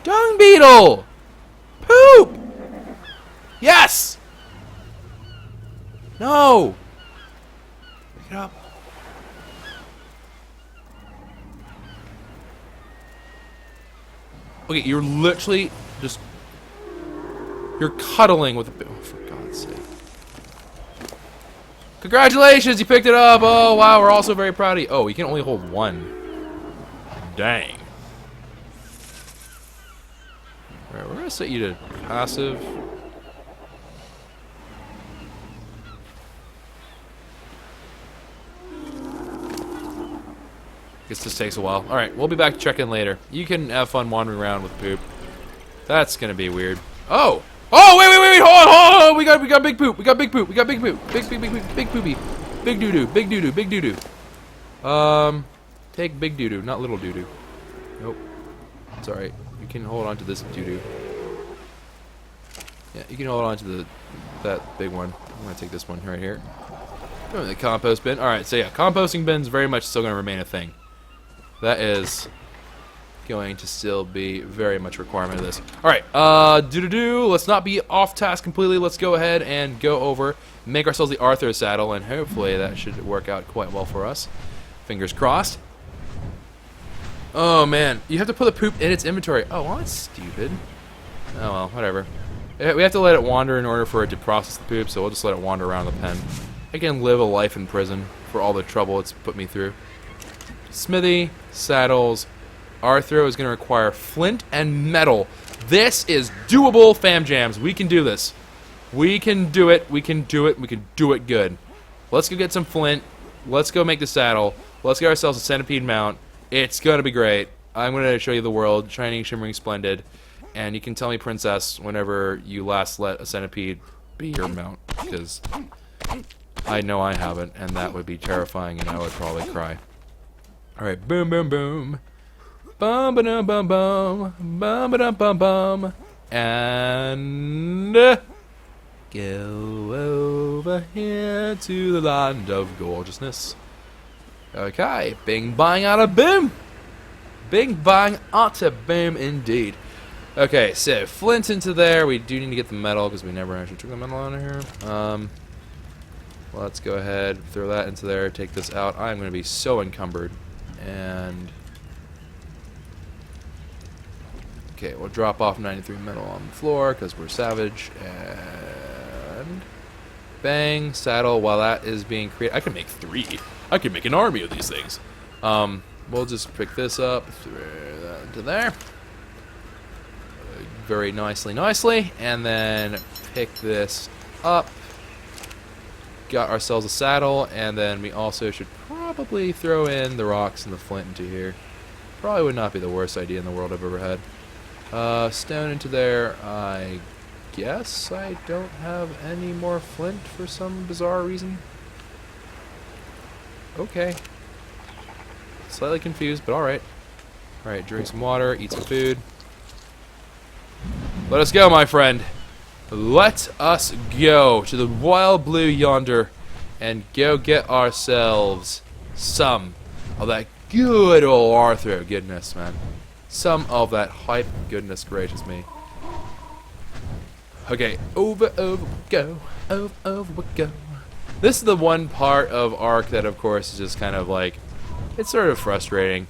Dung beetle! Poop! Yes! No! Pick it up. Okay, you're literally just... you're cuddling with a... oh, for God's sake. Congratulations, you picked it up! Oh, wow, we're also very proud of you. Oh, you can only hold one. Dang. Alright, we're gonna set you to passive. Guess this takes a while. Alright, we'll be back to check in later. You can have fun wandering around with poop. That's gonna be weird. Oh! Oh, wait, hold on! We got big poop, we got big poop. Big poopy. Big doo-doo, big doo-doo. Take big doo-doo, not little doo-doo. Nope. It's alright. You can hold on to this doo-doo. Yeah, you can hold on to that big one. I'm gonna take this one right here. Go in the compost bin. Alright, so yeah, composting bin's very much still gonna remain a thing. That is going to still be very much a requirement of this. Alright, let's not be off task completely. Let's go ahead and go over, make ourselves the Arthro saddle, and hopefully that should work out quite well for us. Fingers crossed. Oh man, you have to put the poop in its inventory. Oh, well, that's stupid. Oh well, whatever. We have to let it wander in order for it to process the poop, so we'll just let it wander around the pen. I can live a life in prison for all the trouble it's put me through. Smithy, saddles. Arthro is going to require flint and metal. This is doable, fam jams. We can do this. We can do it. We can do it. We can do it good. Let's go get some flint. Let's go make the saddle. Let's get ourselves a centipede mount. It's going to be great. I'm going to show you the world. Shining, shimmering, splendid. And you can tell me, princess, whenever you last let a centipede be your mount. Because I know I haven't, and that would be terrifying, and I would probably cry. Alright, boom, boom, boom. Bum ba dum bum bum. Bum ba dum bum bum. And go over here to the land of gorgeousness. Okay, bing bang out of boom. Bing bang out of boom indeed. Okay, so flint into there. We do need to get the metal because we never actually took the metal out of here. Let's go ahead, throw that into there, take this out. I'm going to be so encumbered. And okay, we'll drop off 93 metal on the floor because we're savage. And bang, saddle. While that is being created, I can make 3. I can make an army of these things. We'll just pick this up, throw that into there. Very nicely, and then pick this up. Got ourselves a saddle, and then we also should probably throw in the rocks and the flint into here. Probably would not be the worst idea in the world I've ever had. Stone into there. I guess I don't have any more flint for some bizarre reason. Okay. Slightly confused, but alright. Alright, drink some water, eat some food. Let us go, my friend. Let us go to the wild blue yonder and go get ourselves some of that good old Arthro goodness, man. Some of that hype goodness gracious me. Okay, over we go. Over we go. This is the one part of ARK that, of course, is just kind of like, it's sort of frustrating.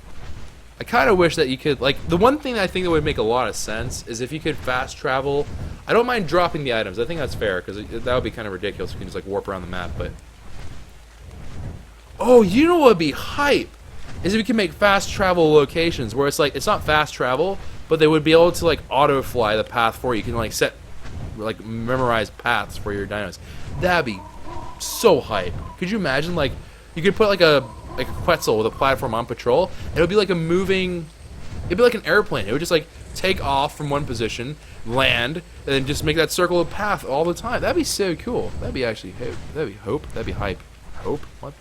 I kind of wish that you could, like, the one thing that I think that would make a lot of sense is if you could fast travel. I don't mind dropping the items. I think that's fair, because that would be kind of ridiculous. You can just, like, warp around the map, but... Oh, you know what would be hype? Is if you can make fast travel locations where it's, like, it's not fast travel, but they would be able to, like, auto-fly the path for you. You can, like, set, like, memorize paths for your dinos. That'd be so hype. Could you imagine, like, you could put, like a Quetzal with a platform on patrol, and it would be like a moving, it'd be like an airplane. It would just like take off from one position, land, and then just make that circle of path all the time. That'd be so cool. That'd be actually hope. That'd be hope. That'd be hype. Hope? What?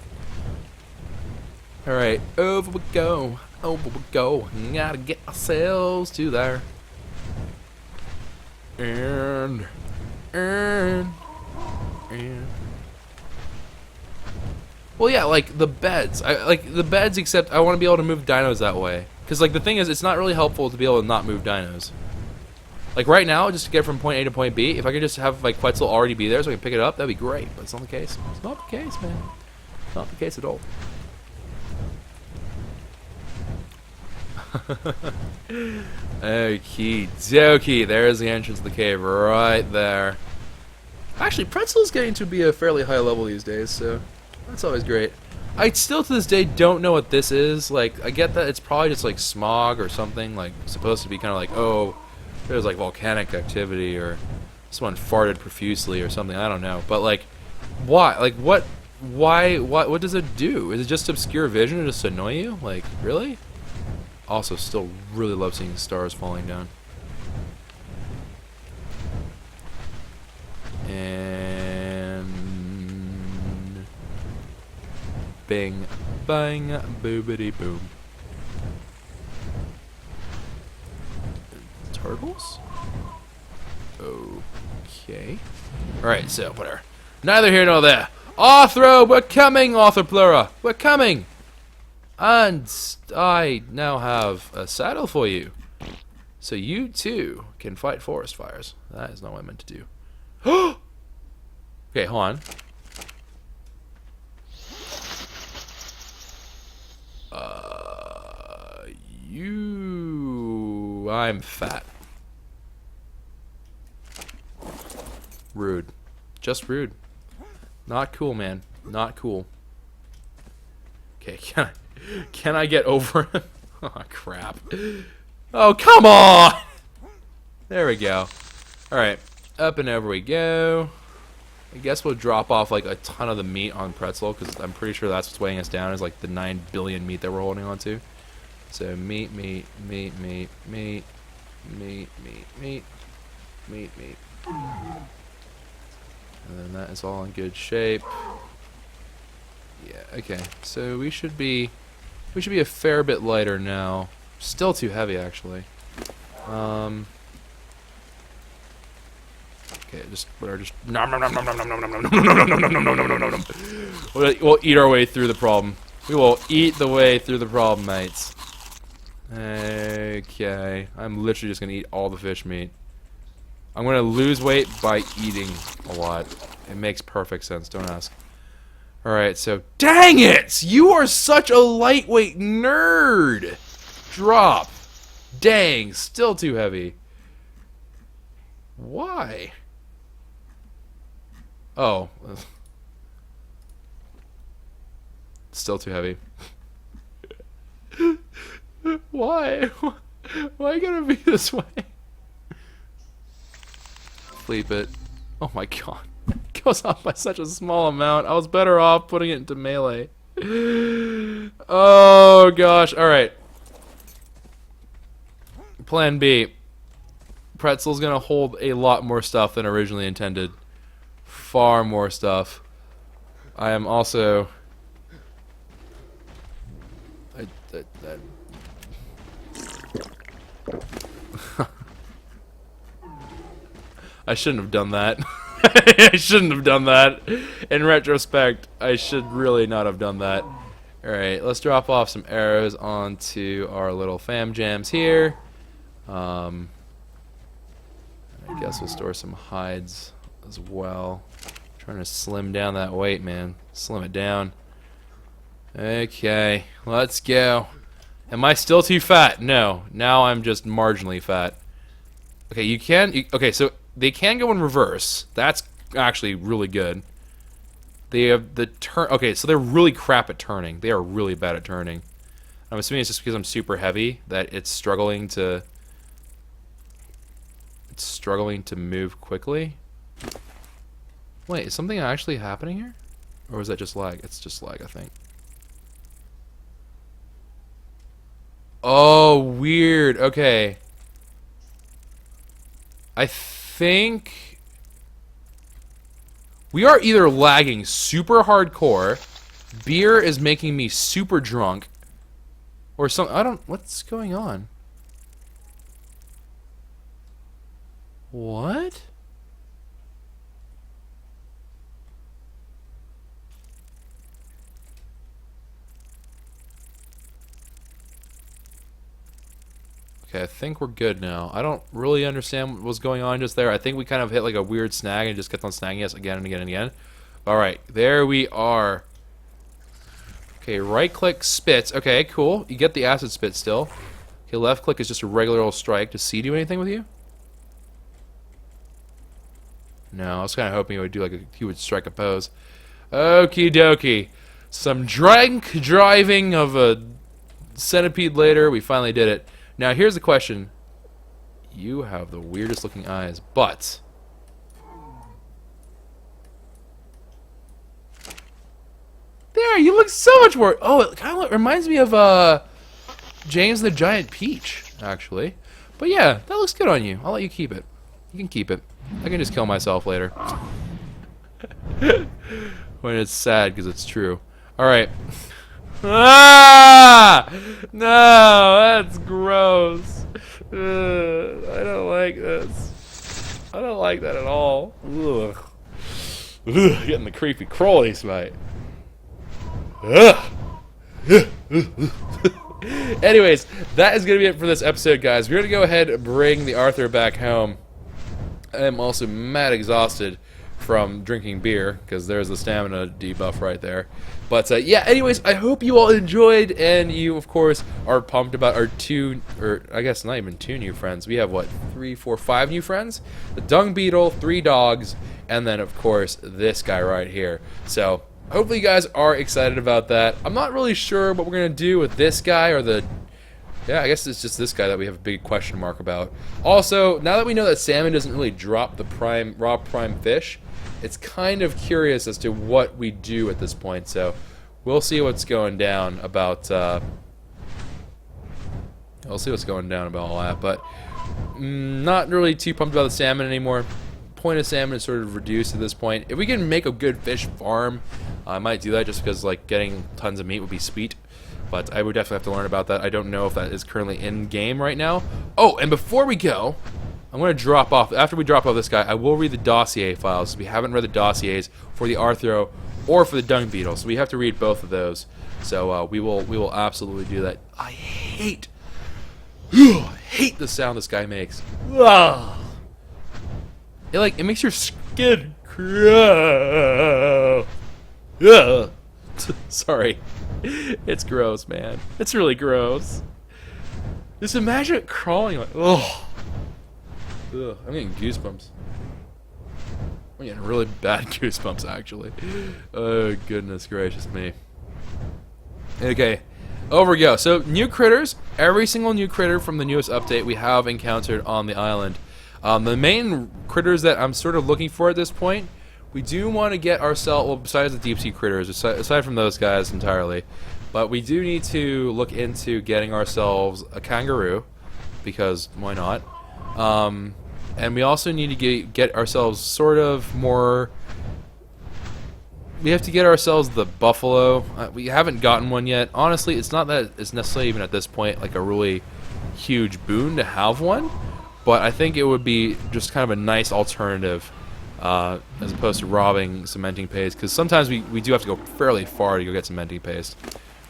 Alright, over we go. Over we go. Gotta get ourselves to there. And well, yeah, like the beds. I like the beds, except I want to be able to move dinos that way. Because, like, the thing is, it's not really helpful to be able to not move dinos. Like, right now, just to get from point A to point B, if I could just have, like, Quetzal already be there so I can pick it up, that'd be great. But it's not the case. It's not the case, man. It's not the case at all. Okie dokie. There's the entrance to the cave right there. Actually, Pretzel's getting to be a fairly high level these days, so... that's always great. I still to this day don't know what this is. Like, I get that it's probably just like smog or something. Like, supposed to be kind of like, oh, there's like volcanic activity or someone farted profusely or something. I don't know. But like, why? Like, what? Why? What does it do? Is it just obscure vision or just annoy you? Like, really? Also, still really love seeing stars falling down. And bing, bang, boobity boom. Turtles? Okay. Alright, so, whatever. Neither here nor there. Arthro, we're coming, Arthroplura! We're coming! And I now have a saddle for you. So you, too, can fight forest fires. That is not what I meant to do. Okay, hold on. I'm fat. Rude. Just rude. Not cool, man. Not cool. Okay, can I get over him? Oh, crap. Oh, come on! There we go. Alright, up and over we go. I guess we'll drop off like a ton of the meat on Pretzel, because I'm pretty sure that's what's weighing us down, is like the 9 billion meat that we're holding on to. So meat, meat, meat, meat, meat, meat, meat, meat, meat, meat. And then that is all in good shape. Yeah, okay. So we should be a fair bit lighter now. Still too heavy, actually. Okay, just whatever. Just nom nom nom nom nom nom nom nom nom nom nom nom nom nom nom nom nom nom. We'll eat our way through the problem. We will eat the way through the problem, mates. Okay, I'm literally just gonna eat all the fish meat. I'm gonna lose weight by eating a lot. It makes perfect sense. Don't ask. Alright, so... Dang it! You are such a lightweight nerd! Drop. Dang, still too heavy. Why? Oh. Still too heavy. Why? Why gotta be this way? Sleep it. Oh my god. goes off by such a small amount. I was better off putting it into melee. Oh gosh. Alright. Plan B. Pretzel's gonna hold a lot more stuff than originally intended. Far more stuff. I am also... I shouldn't have done that. I shouldn't have done that. In retrospect, I should really not have done that. Alright, let's drop off some arrows onto our little fam jams here. I guess we'll store some hides as well. Trying to slim down that weight, man. Slim it down. Okay, let's go. Am I still too fat? No. Now I'm just marginally fat. Okay, you can... okay, so they can go in reverse. That's actually really good. They have the turn... okay, so they're really crap at turning. They are really bad at turning. I'm assuming it's just because I'm super heavy that it's struggling to... it's struggling to move quickly. Wait, is something actually happening here? Or is that just lag? It's just lag, I think. Oh, weird. Okay. I think we are either lagging super hardcore, beer is making me super drunk, or some... I don't... what's going on? What? Okay, I think we're good now. I don't really understand what was going on just there. I think we kind of hit like a weird snag and just kept on snagging us again and again and again. Alright, there we are. Okay, right click spits. Okay, cool. You get the acid spit still. Okay, left click is just a regular old strike. Does C do anything with you? No, I was kind of hoping he would do like he would strike a pose. Okie dokie. Some drunk driving of a centipede later. We finally did it. Now here's the question. You have the weirdest looking eyes, but there, you look so much more. Oh, it kind of reminds me of James the Giant Peach, actually. But yeah, that looks good on you. I'll let you keep it. You can keep it. I can just kill myself later. When it's sad because it's true. All right. Ah! No, that's gross. I don't like this. I don't like that at all. Ugh. Ugh, getting the creepy crawlies, mate. Ugh. Anyways, that is going to be it for this episode, guys. We're going to go ahead and bring the Arthro back home. I am also mad exhausted from drinking beer, because there's the stamina debuff right there. But yeah, anyways, I hope you all enjoyed, and you, of course, are pumped about our I guess not even two new friends. We have, what, 3, 4, 5 new friends? The dung beetle, 3 dogs, and then, of course, this guy right here. So, hopefully you guys are excited about that. I'm not really sure what we're going to do with this guy, or the... yeah, I guess it's just this guy that we have a big question mark about. Also, now that we know that salmon doesn't really drop the raw prime fish, it's kind of curious as to what we do at this point, so we'll see what's going down about we'll see what's going down about all that, but not really too pumped about the salmon anymore. Point of salmon is sort of reduced at this point. If we can make a good fish farm, I might do that just because like getting tons of meat would be sweet. But I would definitely have to learn about that. I don't know if that is currently in game right now. Oh, and before we go, I'm going to drop off, after we drop off this guy, I will read the dossier files. We haven't read the dossiers for the Arthro or for the dung beetle, so we have to read both of those. So we will absolutely do that. I hate the sound this guy makes. It makes your skin crawl. Sorry. It's gross, man. It's really gross. Just imagine it crawling like, ugh. Ugh, I'm getting goosebumps. I'm getting really bad goosebumps, actually. Oh, goodness gracious me. Okay, over we go. So, new critters. Every single new critter from the newest update we have encountered on the island. The main critters that I'm sort of looking for at this point, We do want to get ourselves, well, besides the deep sea critters, aside from those guys entirely, but we do need to look into getting ourselves a kangaroo, because why not? And we also need to get ourselves sort of more. We have to get ourselves the buffalo. We haven't gotten one yet. Honestly, it's not that it's necessarily even at this point like a really huge boon to have one, but I think it would be just kind of a nice alternative as opposed to robbing cementing paste, because sometimes we do have to go fairly far to go get cementing paste,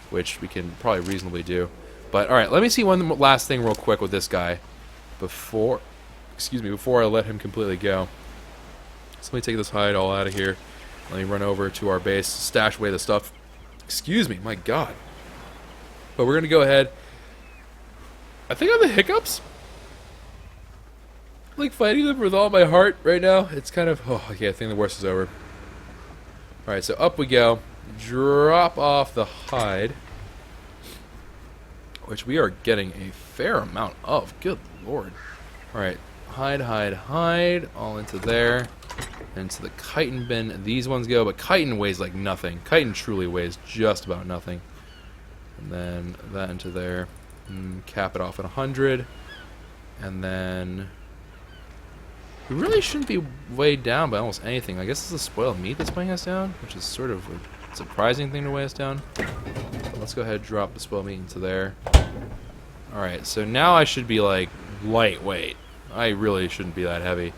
which we can probably reasonably do. But alright, let me see one last thing real quick with this guy before I let him completely go. So let me take this hide all out of here. Let me run over to our base, stash away the stuff. Excuse me, my god. But we're going to go ahead. I think I have the hiccups. I'm like fighting them with all my heart right now. It's kind of, oh, okay, I think the worst is over. Alright, so up we go. Drop off the hide, which we are getting a fair amount of. Good lord. Alright, hide, all into there. Into the chitin bin. These ones go, but chitin weighs like nothing. Chitin truly weighs just about nothing. And then that into there. Cap it off at 100. And then we really shouldn't be weighed down by almost anything. I guess it's the spoiled meat that's weighing us down, which is sort of a surprising thing to weigh us down. But let's go ahead and drop the spoiled meat into there. Alright, so now I should be like lightweight. I really shouldn't be that heavy.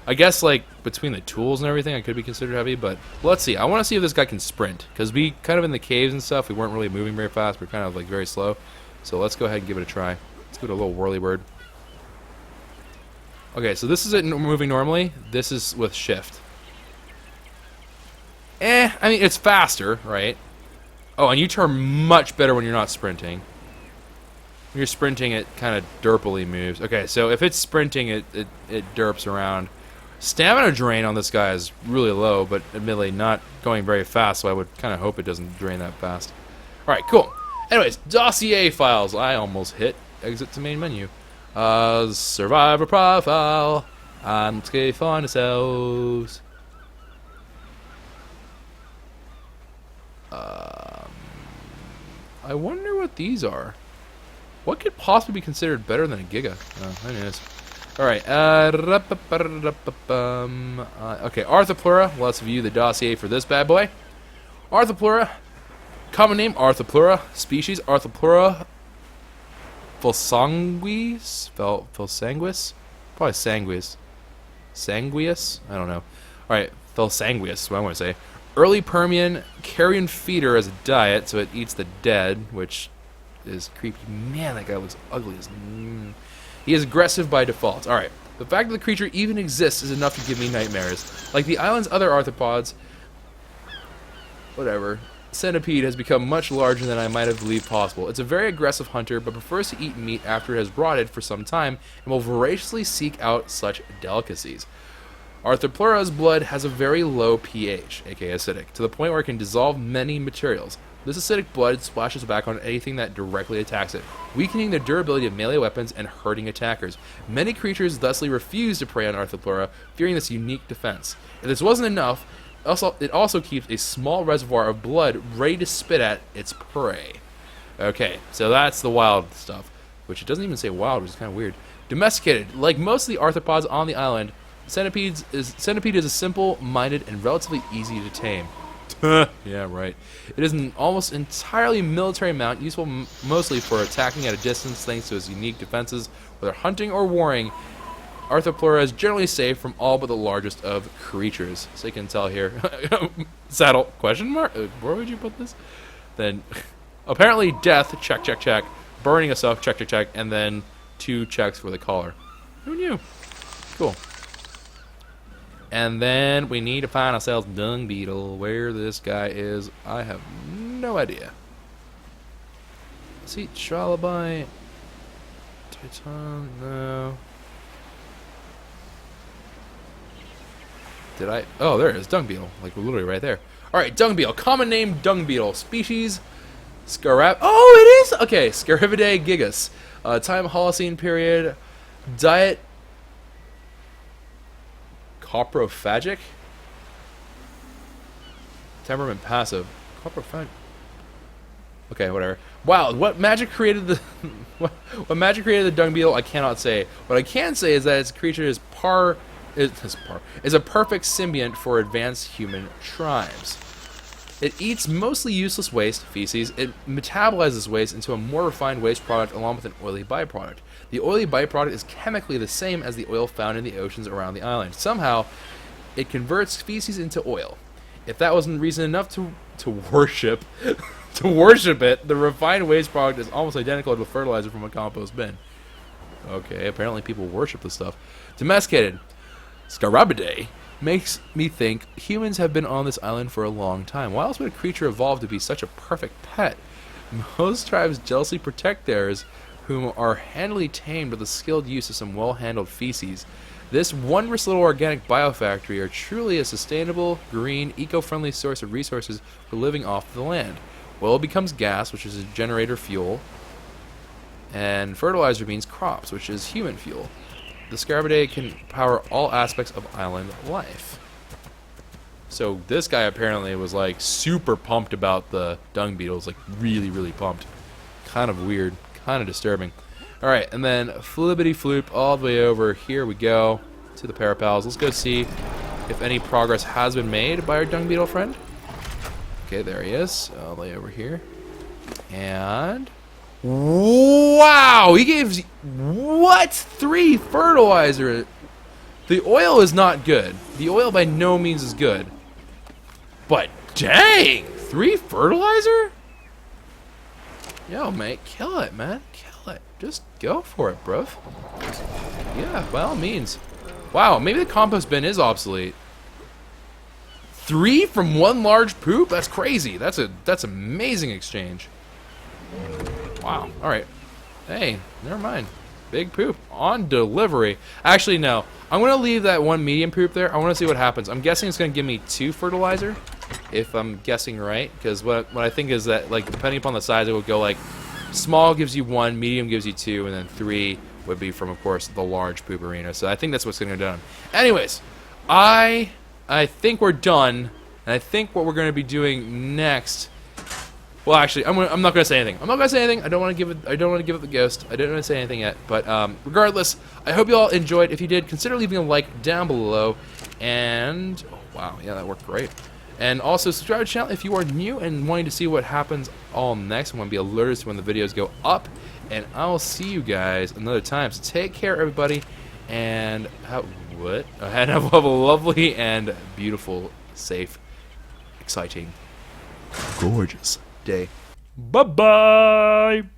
I guess like between the tools and everything I could be considered heavy, but let's see. I want to see if this guy can sprint, because we kind of in the caves and stuff, we weren't really moving very fast. We're kind of like very slow. So let's go ahead and give it a try. Let's go to a little whirly bird. Okay, so this is it moving normally. This is with shift. I mean, it's faster, right? Oh, and you turn much better when you're not sprinting. When you're sprinting, it kind of derpily moves. Okay, so if it's sprinting, it derps around. Stamina drain on this guy is really low, but admittedly not going very fast, so I would kind of hope it doesn't drain that fast. Alright, cool. Anyways, dossier files. I almost hit exit to main menu. Survivor profile. And let's go find ourselves. I wonder what these are. What could possibly be considered better than a Giga? Who knows? Alright, okay, Arthroplura. Let's view the dossier for this bad boy. Arthroplura. Common name, Arthroplura. Species, Arthroplura fulsanguis? Fulsanguis? Probably sanguis. Sanguius? I don't know. Alright, fulsanguis, what I want to say. Early Permian, carrion feeder as a diet, so it eats the dead, which is creepy. Man, that guy looks ugly as... He is aggressive by default. Alright. The fact that the creature even exists is enough to give me nightmares. Like the island's other arthropods, whatever, centipede has become much larger than I might have believed possible. It's a very aggressive hunter, but prefers to eat meat after it has rotted for some time, and will voraciously seek out such delicacies. Arthroplura's blood has a very low pH, aka acidic, to the point where it can dissolve many materials. This acidic blood splashes back on anything that directly attacks it, weakening the durability of melee weapons and hurting attackers. Many creatures thusly refuse to prey on Arthroplura, fearing this unique defense. If this wasn't enough, it also keeps a small reservoir of blood ready to spit at its prey. Okay, so that's the wild stuff, which it doesn't even say wild, which is kind of weird. Domesticated. Like most of the arthropods on the island, centipede is a simple-minded and relatively easy to tame. Yeah, right. It is an almost entirely military mount, useful mostly for attacking at a distance thanks to its unique defenses. Whether hunting or warring, Arthroplura is generally safe from all but the largest of creatures. So you can tell here. Saddle, question mark? Where would you put this? Then, apparently death, check, check, check. Burning itself, check, check, check. And then 2 checks for the collar. Who knew? Cool. And then we need to find ourselves dung beetle. Where this guy is, I have no idea. See, Trilobite, Titan, no. Did I? Oh, there it is, dung beetle. Like literally right there. All right, dung beetle. Common name, dung beetle. Species, Scarab. Oh, it is. Okay, Scaravidae gigas. Time Holocene period. Diet. Coprophagic? Temperament passive. Corporate fun. Okay, whatever. Wow, what magic created the what magic created the dung beetle? I cannot say. What I can say is that its creature is a perfect symbiont for advanced human tribes. It eats mostly useless waste, feces. It metabolizes waste into a more refined waste product along with an oily byproduct. The oily byproduct is chemically the same as the oil found in the oceans around the island. Somehow, it converts feces into oil. If that wasn't reason enough to worship to worship it, the refined waste product is almost identical to the fertilizer from a compost bin. Okay, apparently people worship this stuff. Domesticated. Scarabidae makes me think humans have been on this island for a long time. Why else would a creature evolve to be such a perfect pet? Most tribes jealously protect theirs, whom are handily tamed with the skilled use of some well-handled feces. This wondrous little organic biofactory are truly a sustainable, green, eco-friendly source of resources for living off the land. Oil becomes gas, which is a generator fuel, and fertilizer means crops, which is human fuel. The Scarabidae can power all aspects of island life. So this guy apparently was like super pumped about the dung beetles, like really, really pumped. Kind of weird, kind of disturbing. Alright, and then flippity floop all the way over. Here we go to the parapals. Let's go see if any progress has been made by our dung beetle friend. Okay, there he is, all the way over here. And wow, he gave what? 3 fertilizer. The oil is not good. The oil by no means is good. But dang, 3 fertilizer? Yo, mate, kill it, man. Kill it. Just go for it, bruv. Yeah, by all means. Wow, maybe the compost bin is obsolete. 3 from 1 large poop? That's crazy. That's amazing exchange. Wow. All right. Hey, never mind. Big poop on delivery. Actually, no. I'm gonna leave that 1 medium poop there. I want to see what happens. I'm guessing it's gonna give me 2 fertilizer, if I'm guessing right. Because what I think is that, like, depending upon the size, it will go like small gives you 1, medium gives you 2, and then 3 would be from, of course, the large poop arena. So I think that's what's gonna be done. Anyways, I think we're done, and I think what we're gonna be doing next. Well, actually, I'm not gonna say anything. I'm not gonna say anything. I don't want to give it the ghost. I don't want to say anything yet. But regardless, I hope you all enjoyed. If you did, consider leaving a like down below. And oh, wow, yeah, that worked great. And also subscribe to the channel if you are new and wanting to see what happens all next. I want to be alerted to when the videos go up. And I will see you guys another time. So take care, everybody, and have a lovely and beautiful, safe, exciting, gorgeous day. Bye-bye!